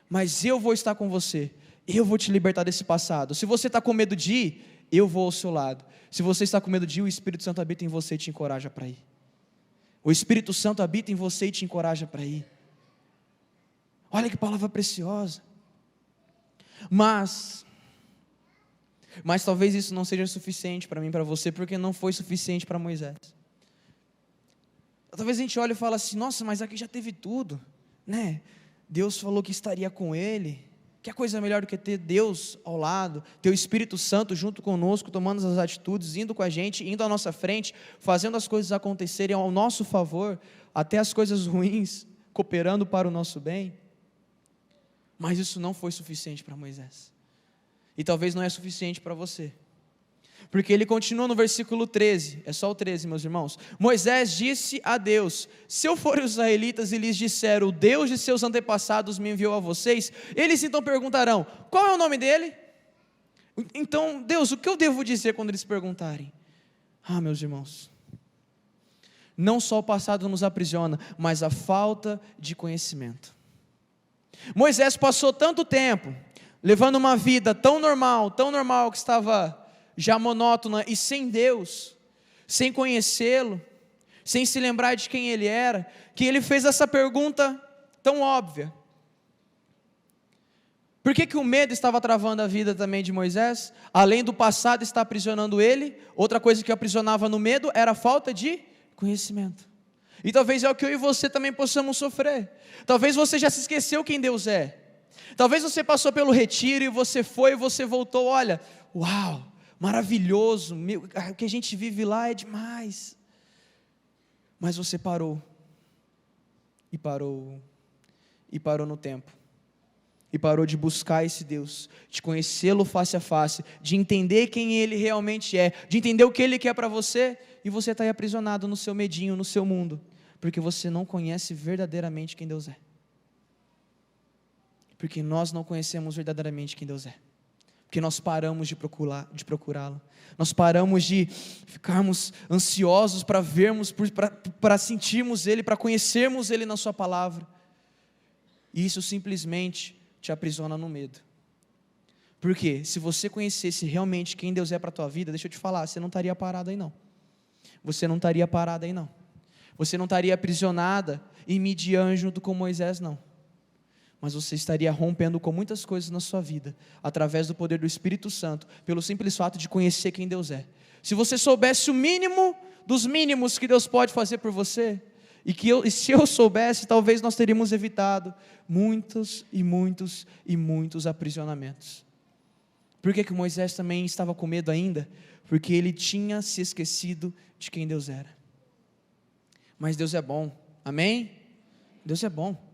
mas eu vou estar com você, eu vou te libertar desse passado. Se você está com medo de ir, eu vou ao seu lado. Se você está com medo de ir, o Espírito Santo habita em você e te encoraja para ir. O Espírito Santo habita em você e te encoraja para ir. Olha que palavra preciosa. Mas talvez isso não seja suficiente para mim e para você, porque não foi suficiente para Moisés. Talvez a gente olhe e fale assim: nossa, mas aqui já teve tudo, né? Deus falou que estaria com ele. Que coisa melhor do que ter Deus ao lado, ter o Espírito Santo junto conosco, tomando as atitudes, indo com a gente, indo à nossa frente, fazendo as coisas acontecerem ao nosso favor, até as coisas ruins, cooperando para o nosso bem. Mas isso não foi suficiente para Moisés, e talvez não é suficiente para você, porque ele continua no versículo 13, é só o 13, meus irmãos. Moisés disse a Deus: se eu for os israelitas e lhes disser, o Deus de seus antepassados me enviou a vocês, eles então perguntarão, qual é o nome dele? Então, Deus, o que eu devo dizer quando eles perguntarem? Meus irmãos, não só o passado nos aprisiona, mas a falta de conhecimento. Moisés passou tanto tempo levando uma vida tão normal, que estava já monótona e sem Deus, sem conhecê-lo, sem se lembrar de quem ele era, que ele fez essa pergunta tão óbvia. Por que o medo estava travando a vida também de Moisés? Além do passado estar aprisionando ele, outra coisa que o aprisionava no medo era a falta de conhecimento. E talvez é o que eu e você também possamos sofrer. Talvez você já se esqueceu quem Deus é. Talvez você passou pelo retiro e você foi e você voltou, olha, uau, maravilhoso, o que a gente vive lá é demais. Mas você parou no tempo. e parou de buscar esse Deus, de conhecê-lo face a face, de entender quem Ele realmente é, de entender o que Ele quer para você, e você está aí aprisionado no seu medinho, no seu mundo, porque você não conhece verdadeiramente quem Deus é. Porque nós não conhecemos verdadeiramente quem Deus é. Porque nós paramos de procurá-lo. Nós paramos de ficarmos ansiosos para vermos, para sentirmos Ele, para conhecermos Ele na sua palavra. E isso simplesmente te aprisiona no medo. Porque se você conhecesse realmente quem Deus é para a tua vida, deixa eu te falar, você não estaria parado aí não. Você não estaria parado aí não. Você não estaria aprisionada em Midian junto com Moisés não. Mas você estaria rompendo com muitas coisas na sua vida, através do poder do Espírito Santo, pelo simples fato de conhecer quem Deus é. Se você soubesse o mínimo dos mínimos que Deus pode fazer por você, e se eu soubesse, talvez nós teríamos evitado muitos e muitos e muitos aprisionamentos. Por que Moisés também estava com medo ainda? Porque ele tinha se esquecido de quem Deus era. Mas Deus é bom, amém? Deus é bom.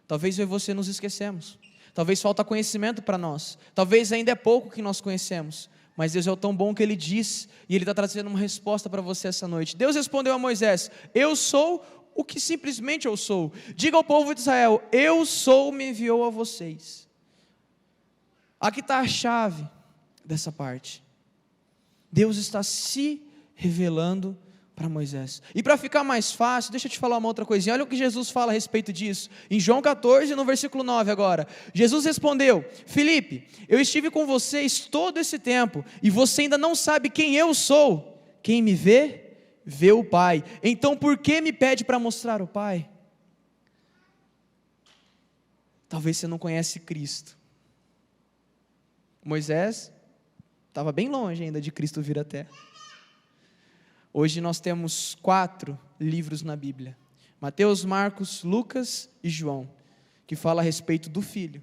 Talvez eu e você nos esquecemos, talvez falta conhecimento para nós, talvez ainda é pouco que nós conhecemos, mas Deus é tão bom que Ele diz, e Ele está trazendo uma resposta para você essa noite. Deus respondeu a Moisés: eu sou o que simplesmente eu sou. Diga ao povo de Israel: eu sou, me enviou a vocês. Aqui está a chave dessa parte. Deus está se revelando para Moisés. E para ficar mais fácil, deixa eu te falar uma outra coisinha. Olha o que Jesus fala a respeito disso. Em João 14, no versículo 9 agora. Jesus respondeu: Filipe, eu estive com vocês todo esse tempo, e você ainda não sabe quem eu sou. Quem me vê, vê o Pai. Então por que me pede para mostrar o Pai? Talvez você não conhece Cristo. Moisés estava bem longe ainda de Cristo vir à terra. Hoje nós temos 4 livros na Bíblia: Mateus, Marcos, Lucas e João, que fala a respeito do Filho,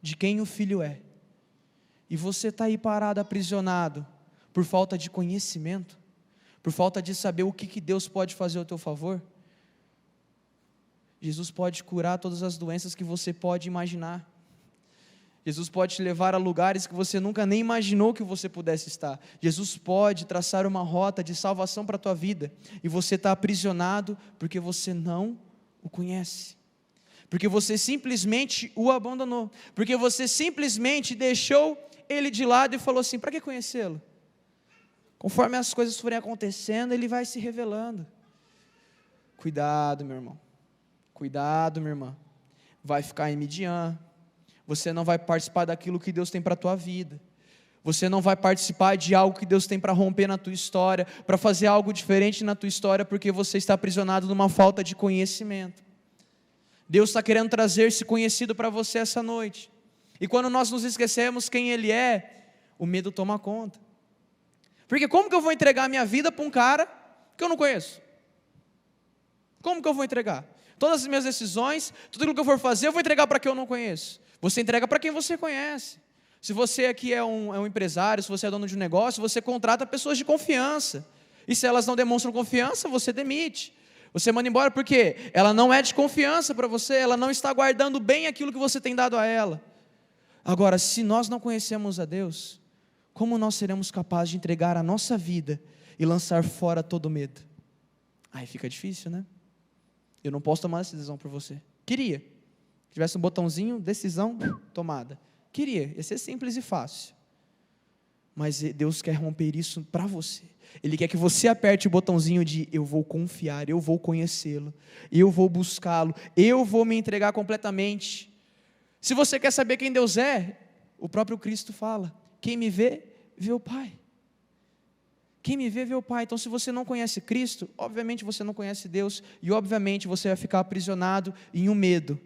de quem o Filho é. E você está aí parado, aprisionado, por falta de conhecimento, por falta de saber o que Deus pode fazer ao teu favor. Jesus pode curar todas as doenças que você pode imaginar. Jesus pode te levar a lugares que você nunca nem imaginou que você pudesse estar. Jesus pode traçar uma rota de salvação para a tua vida, e você está aprisionado porque você não o conhece, porque você simplesmente o abandonou, porque você simplesmente deixou Ele de lado e falou assim: para que conhecê-lo? Conforme as coisas forem acontecendo, Ele vai se revelando. Cuidado, meu irmão, cuidado, minha irmã, vai ficar em Midian. Você não vai participar daquilo que Deus tem para a tua vida. Você não vai participar de algo que Deus tem para romper na tua história, para fazer algo diferente na tua história, porque você está aprisionado numa falta de conhecimento. Deus está querendo trazer esse conhecido para você essa noite. E quando nós nos esquecemos quem Ele é, o medo toma conta. Porque como que eu vou entregar a minha vida para um cara que eu não conheço? Como que eu vou entregar? Todas as minhas decisões, tudo aquilo que eu for fazer, eu vou entregar para quem eu não conheço. Você entrega para quem você conhece. Se você aqui é um empresário, se você é dono de um negócio, você contrata pessoas de confiança. E se elas não demonstram confiança, você demite. Você manda embora porque ela não é de confiança para você, ela não está guardando bem aquilo que você tem dado a ela. Agora, se nós não conhecemos a Deus, como nós seremos capazes de entregar a nossa vida e lançar fora todo medo? Aí fica difícil, né? Eu não posso tomar essa decisão por você. Queria. Se tivesse um botãozinho, decisão, tomada. Queria, ia ser simples e fácil. Mas Deus quer romper isso para você. Ele quer que você aperte o botãozinho de: eu vou confiar, eu vou conhecê-lo, eu vou buscá-lo, eu vou me entregar completamente. Se você quer saber quem Deus é, o próprio Cristo fala: quem me vê, vê o Pai. Quem me vê, vê o Pai. Então, se você não conhece Cristo, obviamente você não conhece Deus, e obviamente você vai ficar aprisionado em um medo.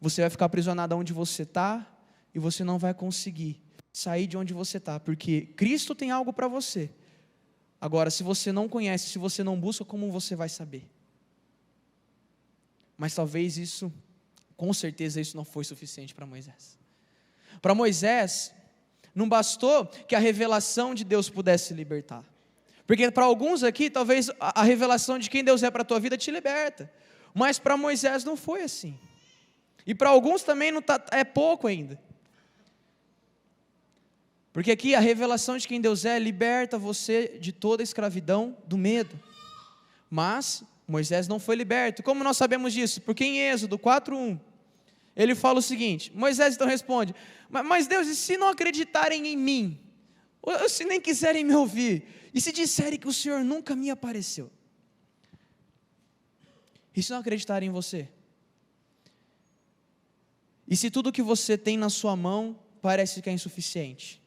Você vai ficar aprisionado onde você está, e você não vai conseguir sair de onde você está, porque Cristo tem algo para você. Agora, se você não conhece, se você não busca, como você vai saber? Mas talvez isso, com certeza isso não foi suficiente para Moisés. Para Moisés, não bastou que a revelação de Deus pudesse libertar. Porque para alguns aqui, talvez a revelação de quem Deus é para a tua vida te liberta. Mas para Moisés não foi assim. E para alguns também não é pouco ainda. Porque aqui a revelação de quem Deus é liberta você de toda a escravidão do medo. Mas Moisés não foi liberto. Como nós sabemos disso? Porque em Êxodo 4:1, ele fala o seguinte, Moisés então responde, mas Deus, e se não acreditarem em mim? Ou se nem quiserem me ouvir? E se disserem que o Senhor nunca me apareceu? E se não acreditarem em você? E se tudo que você tem na sua mão parece que é insuficiente?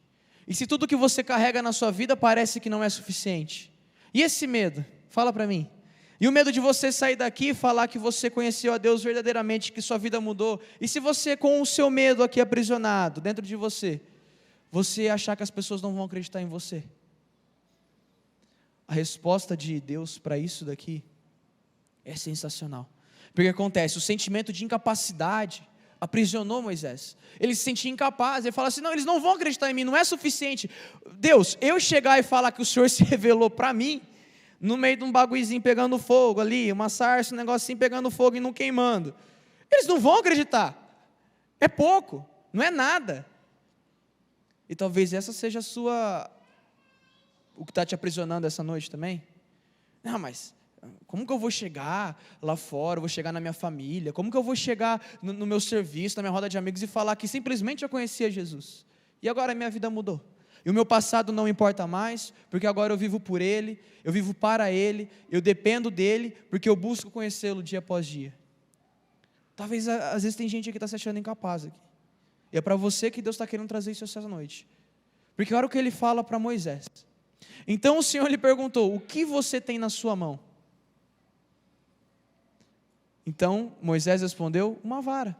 E se tudo que você carrega na sua vida parece que não é suficiente? E esse medo? Fala para mim. E o medo de você sair daqui e falar que você conheceu a Deus verdadeiramente, que sua vida mudou. E se você com o seu medo aqui aprisionado dentro de você, você achar que as pessoas não vão acreditar em você? A resposta de Deus para isso daqui é sensacional. Porque acontece, o sentimento de incapacidade aprisionou Moisés. Ele se sentia incapaz, ele fala assim, não, eles não vão acreditar em mim, não é suficiente. Deus, eu chegar e falar que o Senhor se revelou para mim, no meio de um baguizinho pegando fogo ali, uma sarça, um negocinho pegando fogo e não queimando, eles não vão acreditar. É pouco, não é nada. E talvez essa seja o que está te aprisionando essa noite também. Não, mas como que eu vou chegar lá fora, eu vou chegar na minha família, como que eu vou chegar no meu serviço, na minha roda de amigos e falar que simplesmente eu conhecia Jesus, e agora a minha vida mudou, e o meu passado não importa mais, porque agora eu vivo por Ele, eu vivo para Ele, eu dependo dEle, porque eu busco conhecê-lo dia após dia. Talvez, às vezes tem gente aqui que está se achando incapaz aqui, e é para você que Deus está querendo trazer isso essa noite, porque olha o que Ele fala para Moisés. Então o Senhor lhe perguntou, o que você tem na sua mão? Então Moisés respondeu, uma vara.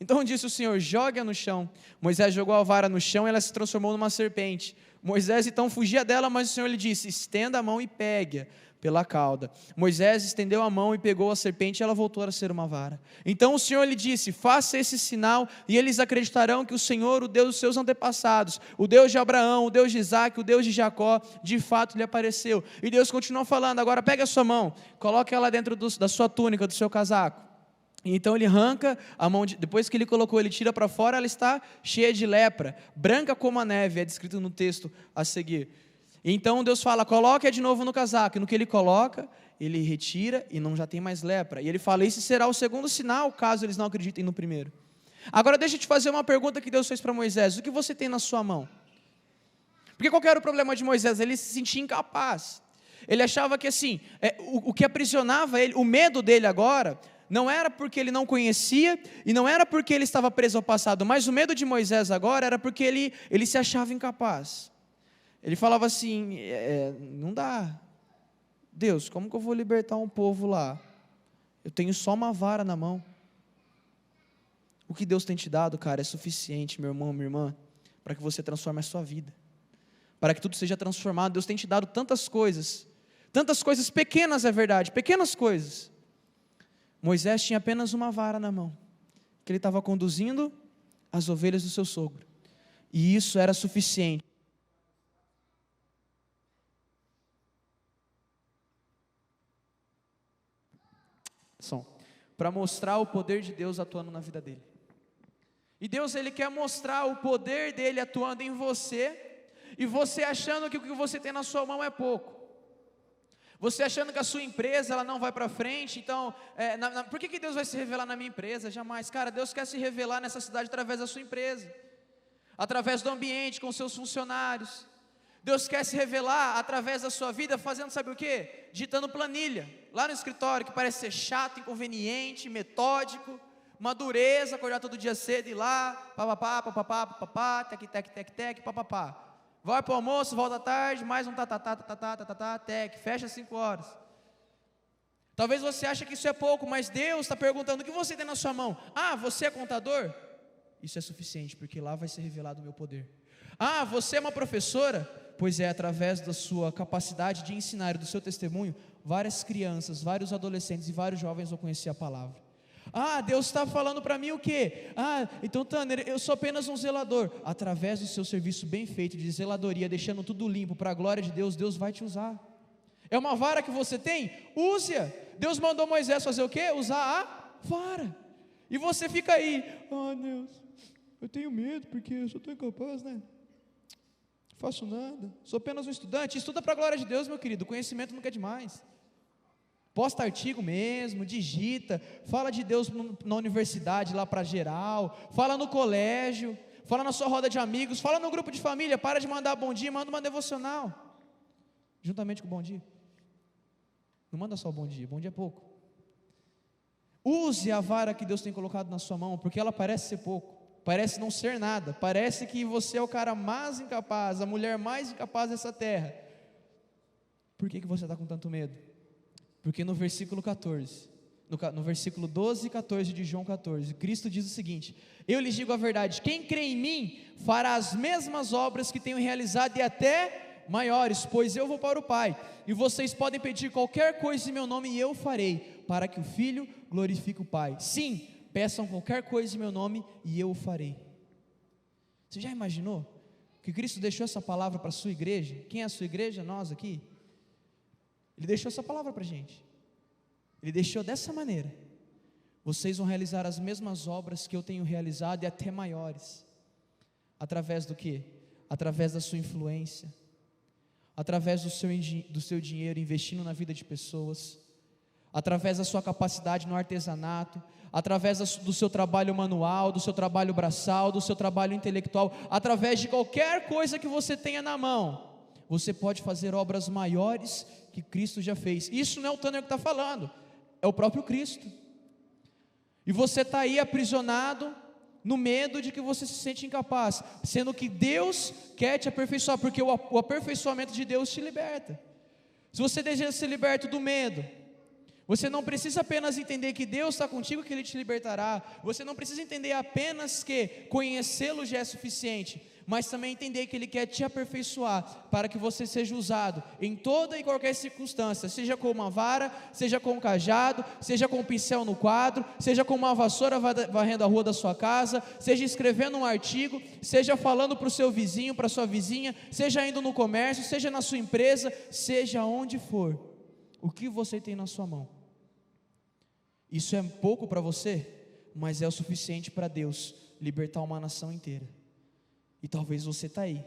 Então disse o Senhor, jogue-a no chão. Moisés jogou a vara no chão e ela se transformou numa serpente. Moisés então fugia dela, mas o Senhor lhe disse, estenda a mão e pegue-a pela cauda. Moisés estendeu a mão e pegou a serpente e ela voltou a ser uma vara. Então o Senhor lhe disse, faça esse sinal e eles acreditarão que o Senhor, o Deus dos seus antepassados, o Deus de Abraão, o Deus de Isaac, o Deus de Jacó, de fato lhe apareceu. E Deus continuou falando, agora pegue a sua mão, coloque ela dentro da sua túnica, do seu casaco. E então ele arranca a mão, depois que ele colocou, ele tira para fora, ela está cheia de lepra, branca como a neve, é descrito no texto a seguir. Então Deus fala, coloque-a de novo no casaco, e no que ele coloca, ele retira e não já tem mais lepra. E ele fala, esse será o segundo sinal, caso eles não acreditem no primeiro. Agora deixa eu te fazer uma pergunta que Deus fez para Moisés, o que você tem na sua mão? Porque qual era o problema de Moisés? Ele se sentia incapaz, ele achava que assim, o que aprisionava ele, o medo dele agora, não era porque ele não conhecia, e não era porque ele estava preso ao passado, mas o medo de Moisés agora era porque ele se achava incapaz. Ele falava assim, não dá, Deus, como que eu vou libertar um povo lá? Eu tenho só uma vara na mão. O que Deus tem te dado, cara, é suficiente, meu irmão, minha irmã, para que você transforme a sua vida, para que tudo seja transformado. Deus tem te dado tantas coisas pequenas, é verdade, pequenas coisas. Moisés tinha apenas uma vara na mão, que ele estava conduzindo as ovelhas do seu sogro, e isso era suficiente. Para mostrar o poder de Deus atuando na vida dele. E Deus, Ele quer mostrar o poder dele atuando em você, e você achando que o que você tem na sua mão é pouco. Você achando que a sua empresa ela não vai para frente, então, por que Deus vai se revelar na minha empresa? Jamais. Cara, Deus quer se revelar nessa cidade através da sua empresa, através do ambiente, com seus funcionários. Deus quer se revelar através da sua vida, fazendo sabe o quê? Digitando planilha, lá no escritório, que parece ser chato, inconveniente, metódico, uma dureza, acordar todo dia cedo e ir lá, papapá, tec, papapá. Vai para o almoço, volta à tarde, mais um tec, fecha 5 horas. Talvez você ache que isso é pouco, mas Deus está perguntando, o que você tem na sua mão? Ah, você é contador? Isso é suficiente, porque lá vai ser revelado o meu poder. Ah, você é uma professora? Pois é, através da sua capacidade de ensinar e do seu testemunho, várias crianças, vários adolescentes e vários jovens vão conhecer a palavra. Ah, Deus está falando para mim o quê? Ah, então Tanner, eu sou apenas um zelador. Através do seu serviço bem feito de zeladoria, deixando tudo limpo para a glória de Deus, Deus vai te usar. É uma vara que você tem? Use-a. Deus mandou Moisés fazer o quê? Usar a vara. E você fica aí, Deus, eu tenho medo porque eu só estou incapaz, né? Não faço nada, sou apenas um estudante. Estuda para a glória de Deus, meu querido, conhecimento nunca é demais. Posta artigo mesmo, digita, fala de Deus na universidade lá para geral, fala no colégio, fala na sua roda de amigos, fala no grupo de família, para de mandar bom dia, manda uma devocional, juntamente com o bom dia. Não manda só bom dia é pouco. Use a vara que Deus tem colocado na sua mão, porque ela parece ser pouco, parece não ser nada, parece que você é o cara mais incapaz, a mulher mais incapaz dessa terra. Por que você está com tanto medo? Porque no versículo 14, no versículo 12 e 14 de João 14, Cristo diz o seguinte: eu lhes digo a verdade, quem crê em mim, fará as mesmas obras que tenho realizado e até maiores, pois eu vou para o Pai, e vocês podem pedir qualquer coisa em meu nome e eu farei, para que o Filho glorifique o Pai. Sim, peçam qualquer coisa em meu nome e eu o farei. Você já imaginou que Cristo deixou essa palavra para a sua igreja? Quem é a sua igreja? Nós aqui. Ele deixou essa palavra para a gente. Ele deixou dessa maneira: vocês vão realizar as mesmas obras que eu tenho realizado e até maiores. Através do quê? Através da sua influência, através do seu dinheiro investindo na vida de pessoas, através da sua capacidade no artesanato, através do seu trabalho manual, do seu trabalho braçal, do seu trabalho intelectual, através de qualquer coisa que você tenha na mão, você pode fazer obras maiores que Cristo já fez. Isso não é o Tanner que está falando, é o próprio Cristo. E você está aí aprisionado no medo de que você se sente incapaz, sendo que Deus quer te aperfeiçoar, porque o aperfeiçoamento de Deus te liberta. Se você deseja ser liberto do medo, você não precisa apenas entender que Deus está contigo, que Ele te libertará. Você não precisa entender apenas que conhecê-lo já é suficiente, mas também entender que Ele quer te aperfeiçoar, para que você seja usado em toda e qualquer circunstância, seja com uma vara, seja com um cajado, seja com um pincel no quadro, seja com uma vassoura varrendo a rua da sua casa, seja escrevendo um artigo, seja falando para o seu vizinho, para a sua vizinha, seja indo no comércio, seja na sua empresa, seja onde for, o que você tem na sua mão. Isso é pouco para você, mas é o suficiente para Deus libertar uma nação inteira. E talvez você está aí,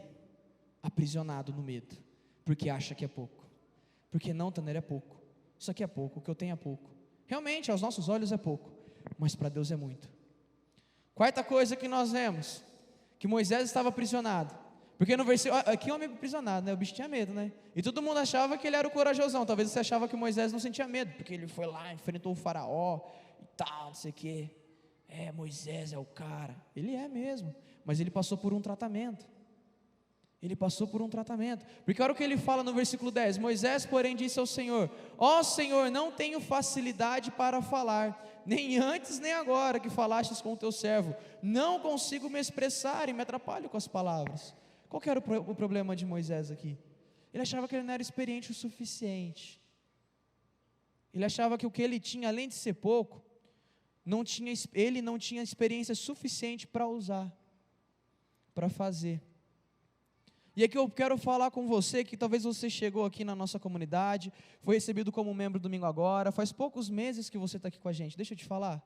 aprisionado no medo, porque acha que é pouco. Porque não, Tanner, é pouco. Isso aqui é pouco, o que eu tenho é pouco. Realmente, aos nossos olhos é pouco, mas para Deus é muito. Quarta coisa que nós vemos, que Moisés estava aprisionado. Porque no versículo, aqui é um homem aprisionado, né? O bicho tinha medo, né? E todo mundo achava que ele era o corajosão. Talvez você achava que Moisés não sentia medo, porque ele foi lá, enfrentou o faraó e tal, não sei o quê. Moisés é o cara. Ele é mesmo, mas ele passou por um tratamento. Ele passou por um tratamento. Porque olha o que ele fala no versículo 10. Moisés, porém, disse ao Senhor: ó Senhor, não tenho facilidade para falar, nem antes nem agora que falastes com o teu servo. Não consigo me expressar e me atrapalho com as palavras. Qual que era o problema de Moisés aqui? Ele achava que ele não era experiente o suficiente. Ele achava que o que ele tinha, além de ser pouco, ele não tinha experiência suficiente para usar, para fazer. E aqui eu quero falar com você, que talvez você chegou aqui na nossa comunidade, foi recebido como membro domingo agora, faz poucos meses que você está aqui com a gente. Deixa eu te falar,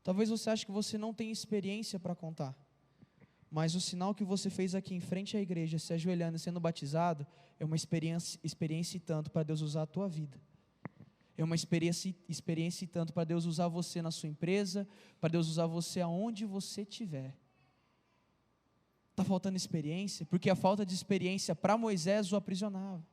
talvez você ache que você não tem experiência para contar, mas o sinal que você fez aqui em frente à igreja, se ajoelhando e sendo batizado, é uma experiência e tanto para Deus usar a tua vida. É uma experiência e tanto para Deus usar você na sua empresa, para Deus usar você aonde você estiver. Está faltando experiência? Porque a falta de experiência para Moisés o aprisionava.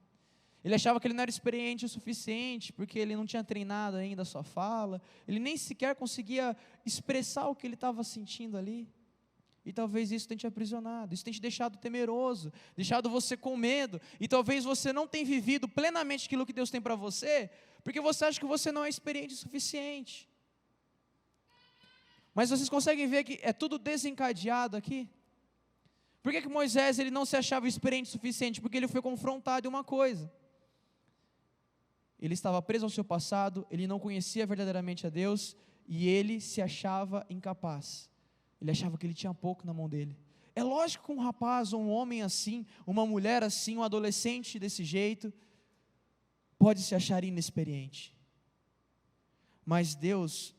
Ele achava que ele não era experiente o suficiente, porque ele não tinha treinado ainda a sua fala, ele nem sequer conseguia expressar o que ele estava sentindo ali. E talvez isso tenha te aprisionado, isso tenha te deixado temeroso, deixado você com medo, e talvez você não tenha vivido plenamente aquilo que Deus tem para você, porque você acha que você não é experiente o suficiente. Mas vocês conseguem ver que é tudo desencadeado aqui? Por que Moisés ele não se achava experiente o suficiente? Porque ele foi confrontado em uma coisa. Ele estava preso ao seu passado, ele não conhecia verdadeiramente a Deus, e ele se achava incapaz. Ele achava que ele tinha pouco na mão dele. É lógico que um rapaz, ou um homem assim, uma mulher assim, um adolescente desse jeito, pode se achar inexperiente. Mas Deus,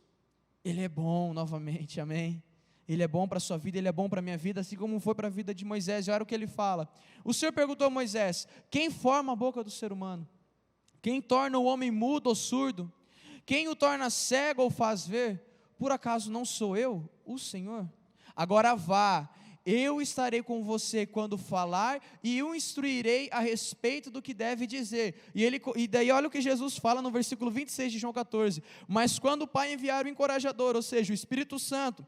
Ele é bom novamente, amém? Ele é bom para a sua vida, Ele é bom para a minha vida, assim como foi para a vida de Moisés. E olha o que ele fala. O Senhor perguntou a Moisés: quem forma a boca do ser humano? Quem torna o homem mudo ou surdo? Quem o torna cego ou faz ver? Por acaso não sou eu, o Senhor? Agora vá, eu estarei com você quando falar e o instruirei a respeito do que deve dizer. E daí olha o que Jesus fala no versículo 26 de João 14. Mas quando o Pai enviar o encorajador, ou seja, o Espírito Santo,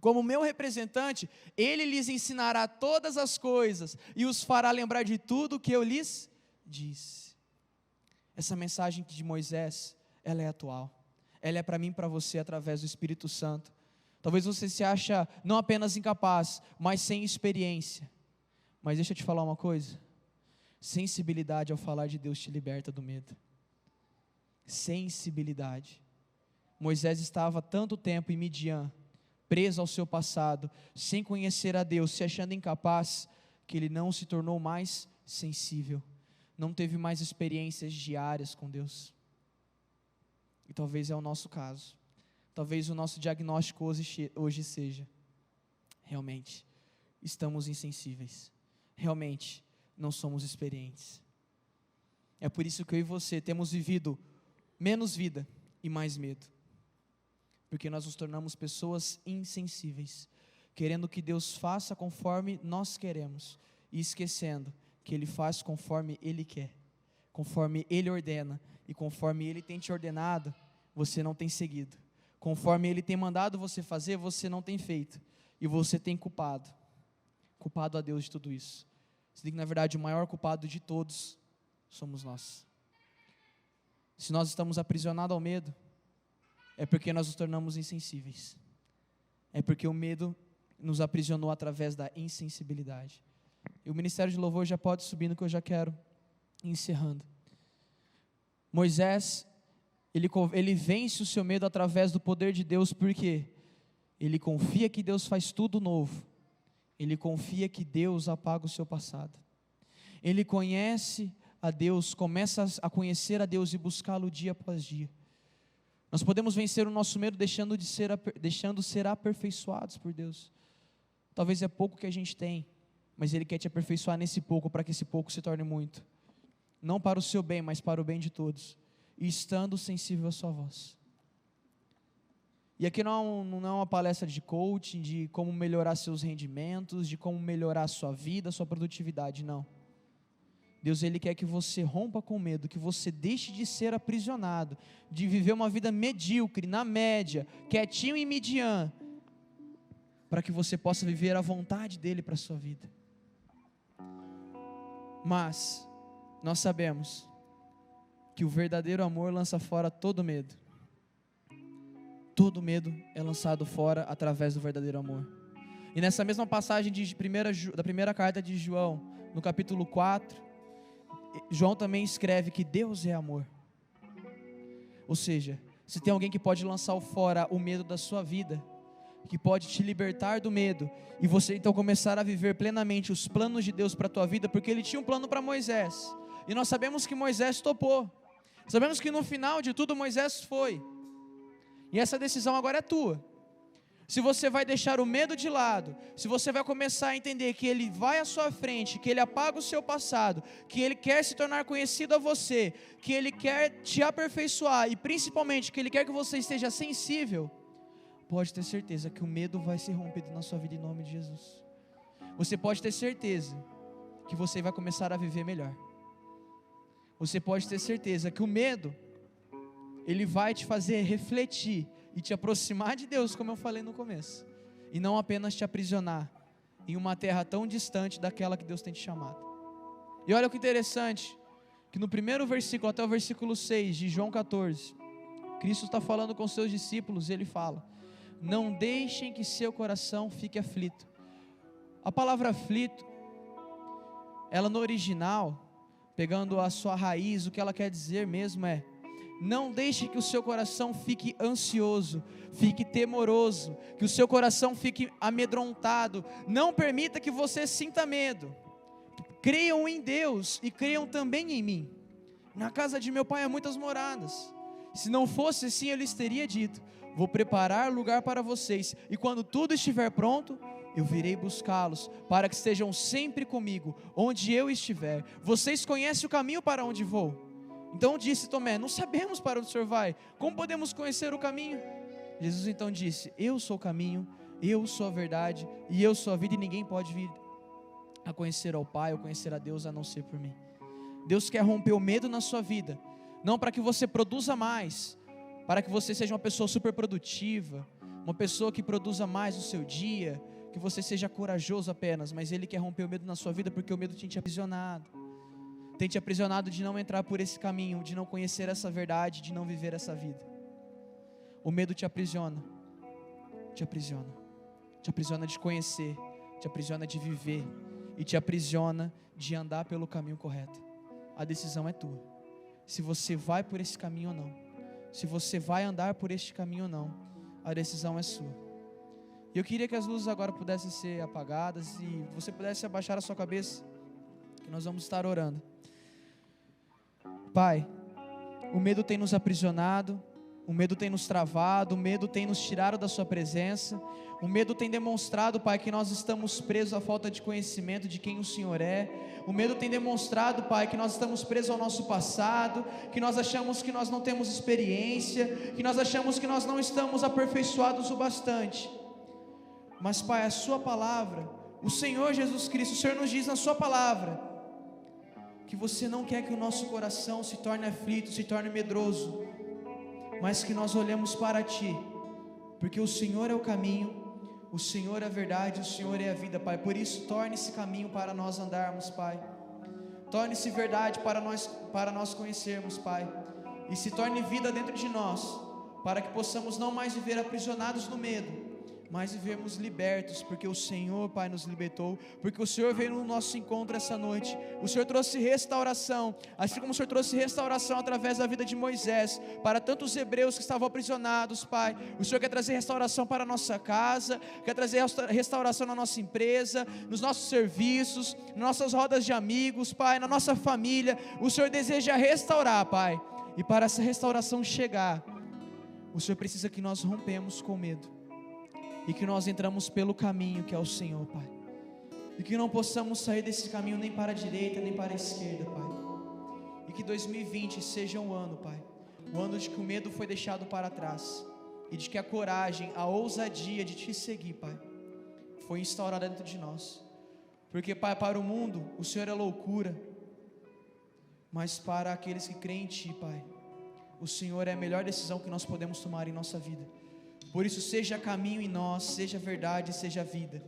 como meu representante, ele lhes ensinará todas as coisas e os fará lembrar de tudo o que eu lhes disse. Essa mensagem de Moisés, ela é atual. Ela é para mim e para você através do Espírito Santo. Talvez você se ache não apenas incapaz, mas sem experiência. Mas deixa eu te falar uma coisa. Sensibilidade ao falar de Deus te liberta do medo. Sensibilidade. Moisés estava tanto tempo em Midian, preso ao seu passado, sem conhecer a Deus, se achando incapaz, que ele não se tornou mais sensível. Não teve mais experiências diárias com Deus. E talvez é o nosso caso. Talvez o nosso diagnóstico hoje seja: realmente, estamos insensíveis. Realmente, não somos experientes. É por isso que eu e você temos vivido menos vida e mais medo. Porque nós nos tornamos pessoas insensíveis, querendo que Deus faça conforme nós queremos, e esquecendo que Ele faz conforme Ele quer, conforme Ele ordena, e conforme Ele tem te ordenado, você não tem seguido, conforme Ele tem mandado você fazer, você não tem feito, e você tem culpado a Deus de tudo isso. Você tem que, na verdade, o maior culpado de todos somos nós. Se nós estamos aprisionados ao medo, é porque nós nos tornamos insensíveis, é porque o medo nos aprisionou através da insensibilidade. E o ministério de louvor já pode subir, no que eu já quero ir encerrando. Moisés, ele vence o seu medo através do poder de Deus, porque ele confia que Deus faz tudo novo, ele confia que Deus apaga o seu passado, ele conhece a Deus, começa a conhecer a Deus e buscá-lo dia após dia. Nós podemos vencer o nosso medo deixando ser aperfeiçoados por Deus. Talvez é pouco que a gente tem, mas Ele quer te aperfeiçoar nesse pouco, para que esse pouco se torne muito. Não para o seu bem, mas para o bem de todos. E estando sensível à sua voz. E aqui não é uma palestra de coaching, de como melhorar seus rendimentos, de como melhorar a sua vida, a sua produtividade, não. Deus, Ele quer que você rompa com medo, que você deixe de ser aprisionado, de viver uma vida medíocre, na média, quietinho em Midian, para que você possa viver a vontade dEle para a sua vida. Mas nós sabemos que o verdadeiro amor lança fora todo medo. Todo medo é lançado fora através do verdadeiro amor. E nessa mesma passagem da primeira carta de João, no capítulo 4, João também escreve que Deus é amor. Ou seja, se tem alguém que pode lançar fora o medo da sua vida, que pode te libertar do medo, e você então começar a viver plenamente os planos de Deus para a tua vida, porque Ele tinha um plano para Moisés, e nós sabemos que Moisés topou, sabemos que no final de tudo Moisés foi, e essa decisão agora é tua. Se você vai deixar o medo de lado, se você vai começar a entender que Ele vai à sua frente, que Ele apaga o seu passado, que Ele quer se tornar conhecido a você, que Ele quer te aperfeiçoar, e principalmente que Ele quer que você esteja sensível, pode ter certeza que o medo vai ser rompido na sua vida em nome de Jesus. Você pode ter certeza que você vai começar a viver melhor. Você pode ter certeza que o medo, ele vai te fazer refletir e te aproximar de Deus, como eu falei no começo, e não apenas te aprisionar em uma terra tão distante daquela que Deus tem te chamado. E olha que interessante, que no primeiro versículo até o versículo 6 de João 14, Cristo está falando com seus discípulos e Ele fala: não deixem que seu coração fique aflito. A palavra aflito, ela no original, pegando a sua raiz, o que ela quer dizer mesmo é: não deixe que o seu coração fique ansioso, fique temoroso, que o seu coração fique amedrontado. Não permita que você sinta medo. Creiam em Deus e creiam também em mim. Na casa de meu Pai há muitas moradas. Se não fosse assim, eu lhes teria dito: vou preparar lugar para vocês, e quando tudo estiver pronto, eu virei buscá-los, para que estejam sempre comigo, onde eu estiver. Vocês conhecem o caminho para onde vou? Então disse Tomé: não sabemos para onde o Senhor vai, como podemos conhecer o caminho? Jesus então disse: eu sou o caminho, eu sou a verdade, e eu sou a vida, e ninguém pode vir a conhecer ao Pai, ou conhecer a Deus, a não ser por mim. Deus quer romper o medo na sua vida, não para que você produza mais, para que você seja uma pessoa super produtiva, uma pessoa que produza mais no seu dia, que você seja corajoso apenas, mas Ele quer romper o medo na sua vida, porque o medo tem te aprisionado de não entrar por esse caminho, de não conhecer essa verdade, de não viver essa vida. O medo te aprisiona de conhecer, te aprisiona de viver, e te aprisiona de andar pelo caminho correto. A decisão é tua, se você vai por esse caminho ou não, se você vai andar por este caminho ou não, a decisão é sua. E eu queria que as luzes agora pudessem ser apagadas, e você pudesse abaixar a sua cabeça, que nós vamos estar orando. Pai, o medo tem nos aprisionado, o medo tem nos travado, o medo tem nos tirado da sua presença, o medo tem demonstrado, Pai, que nós estamos presos à falta de conhecimento de quem o Senhor é. O medo tem demonstrado, Pai, que nós estamos presos ao nosso passado, que nós achamos que nós não temos experiência, que nós achamos que nós não estamos aperfeiçoados o bastante. Mas, Pai, a sua palavra, o Senhor Jesus Cristo, o Senhor nos diz na sua palavra, que você não quer que o nosso coração se torne aflito, se torne medroso, mas que nós olhemos para Ti, porque o Senhor é o caminho, o Senhor é a verdade, o Senhor é a vida, Pai. Por isso, torne esse caminho para nós andarmos, Pai. Torne-se verdade para nós conhecermos, Pai. E se torne vida dentro de nós, para que possamos não mais viver aprisionados no medo, mas vivermos libertos, porque o Senhor, Pai, nos libertou, porque o Senhor veio no nosso encontro essa noite. O Senhor trouxe restauração, assim como o Senhor trouxe restauração através da vida de Moisés, para tantos hebreus que estavam aprisionados, Pai. O Senhor quer trazer restauração para a nossa casa, quer trazer restauração na nossa empresa, nos nossos serviços, nas nossas rodas de amigos, Pai, na nossa família. O Senhor deseja restaurar, Pai, e para essa restauração chegar, o Senhor precisa que nós rompemos com medo, e que nós entramos pelo caminho que é o Senhor, Pai, e que não possamos sair desse caminho nem para a direita, nem para a esquerda, Pai, e que 2020 seja um ano, Pai, o ano de que o medo foi deixado para trás, e de que a coragem, a ousadia de Te seguir, Pai, foi instaurada dentro de nós, porque, Pai, para o mundo, o Senhor é loucura, mas para aqueles que creem em Ti, Pai, o Senhor é a melhor decisão que nós podemos tomar em nossa vida. Por isso, seja caminho em nós, seja verdade, seja vida,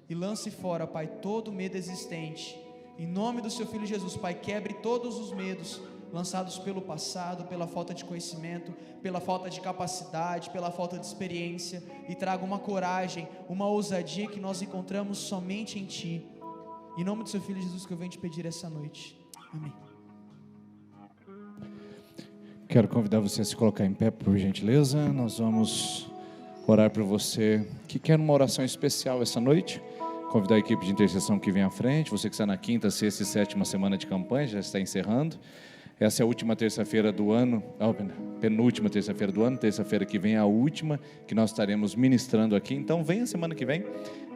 e lance fora, Pai, todo medo existente, em nome do Seu Filho Jesus, Pai. Quebre todos os medos lançados pelo passado, pela falta de conhecimento, pela falta de capacidade, pela falta de experiência, e traga uma coragem, uma ousadia que nós encontramos somente em Ti, em nome do Seu Filho Jesus que eu venho te pedir essa noite, amém. Quero convidar você a se colocar em pé, por gentileza. Nós vamos orar por você que quer uma oração especial essa noite. Convidar a equipe de intercessão que vem à frente. Você que está na quinta, sexta e sétima semana de campanha, já está encerrando. Essa é a última terça-feira do ano, penúltima terça-feira do ano. Terça-feira que vem é a última que nós estaremos ministrando aqui. Então venha semana que vem,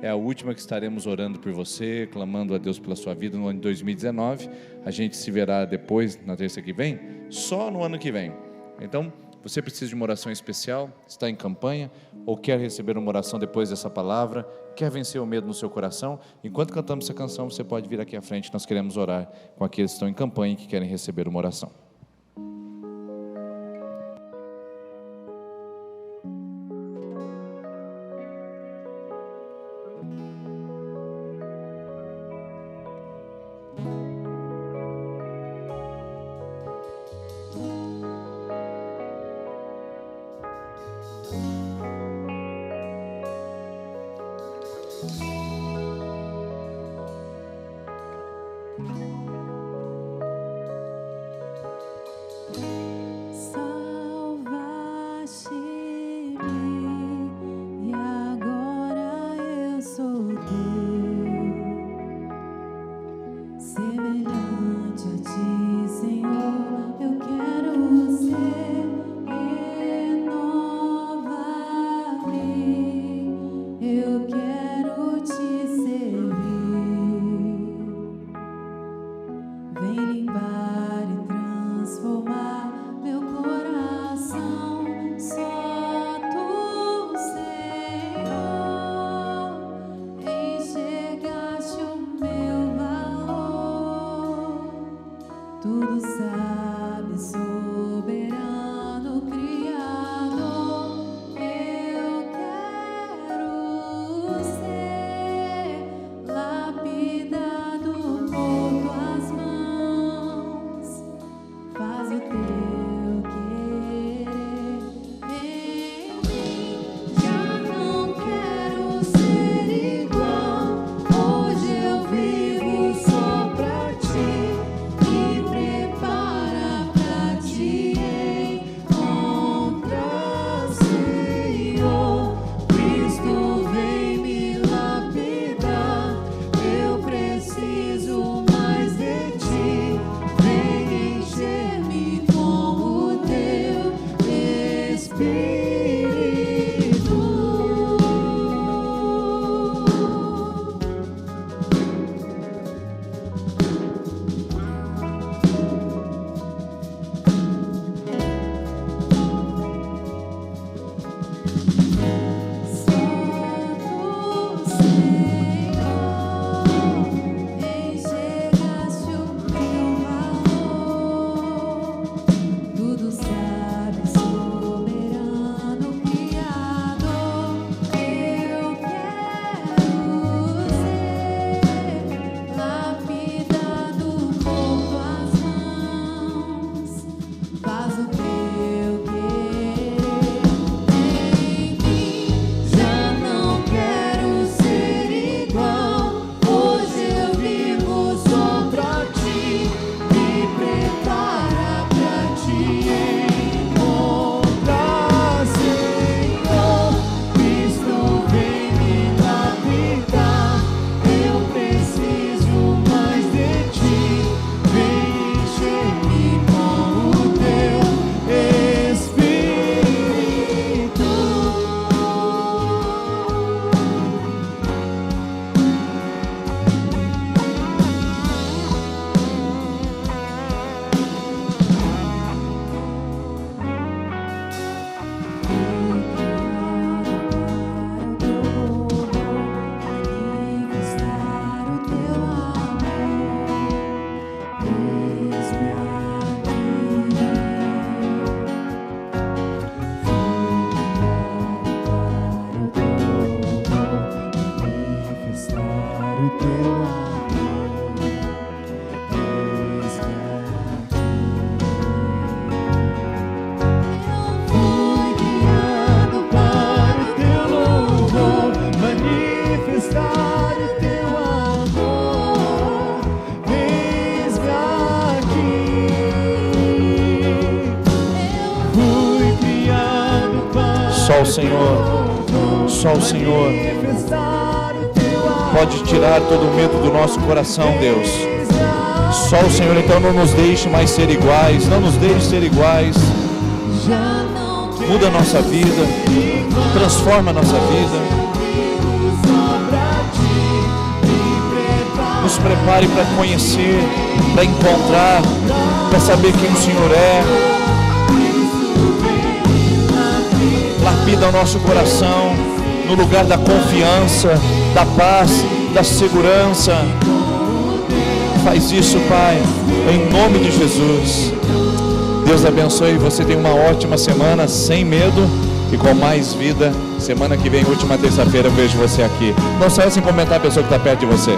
é a última que estaremos orando por você, clamando a Deus pela sua vida no ano de 2019. A gente se verá depois, na terça que vem, só no ano que vem. Então, você precisa de uma oração especial, está em campanha, ou quer receber uma oração depois dessa palavra, quer vencer o medo no seu coração? Enquanto cantamos essa canção, você pode vir aqui à frente, nós queremos orar com aqueles que estão em campanha e que querem receber uma oração. Tudo sabe, soberano Criador, eu quero ser lapidado por tuas mãos. Faz o teu querer em mim. Já não quero ser igual. Hoje eu vivo só pra ti. Me prepara pra te encontrar, Senhor. Cristo vem me lapidar. Eu preciso mais de ti. Vem encher-me com o teu Espírito. Santo Senhor, enxergaste o meu valor. Tudo sabe, soberano Criador, eu quero ser lapidado por tuas mãos. Faz o teu querer em mim. Já não quero ser igual. Hoje eu vivo só pra ti. Me prepara pra te encontrar, Senhor. Cristo vem me lapidar. Eu preciso mais de ti. Vem encher-me com o teu Espírito. Manifestar o teu amor, eis-me Manifestar o teu amor, eis-me fui criado para o teu louvor. Manifestar o teu amor, eis-me aqui. Fui criado para Só o Senhor, só o Senhor manifestar o teu amor. pode tirar todo o medo do nosso coração, Deus. Só o Senhor, então, não nos deixe mais ser iguais, não nos deixe ser iguais. já não Muda a nossa vida, transforma a nossa vida. Nos prepare para conhecer, para encontrar, para saber quem o Senhor é. Lapida o nosso coração no lugar da confiança, da paz, da segurança. Faz isso, Pai, em nome de Jesus. Deus abençoe. Você tem uma ótima semana, sem medo e com mais vida. Semana que vem, última terça-feira, eu vejo você aqui. Não saia sem comentar a pessoa que está perto de você.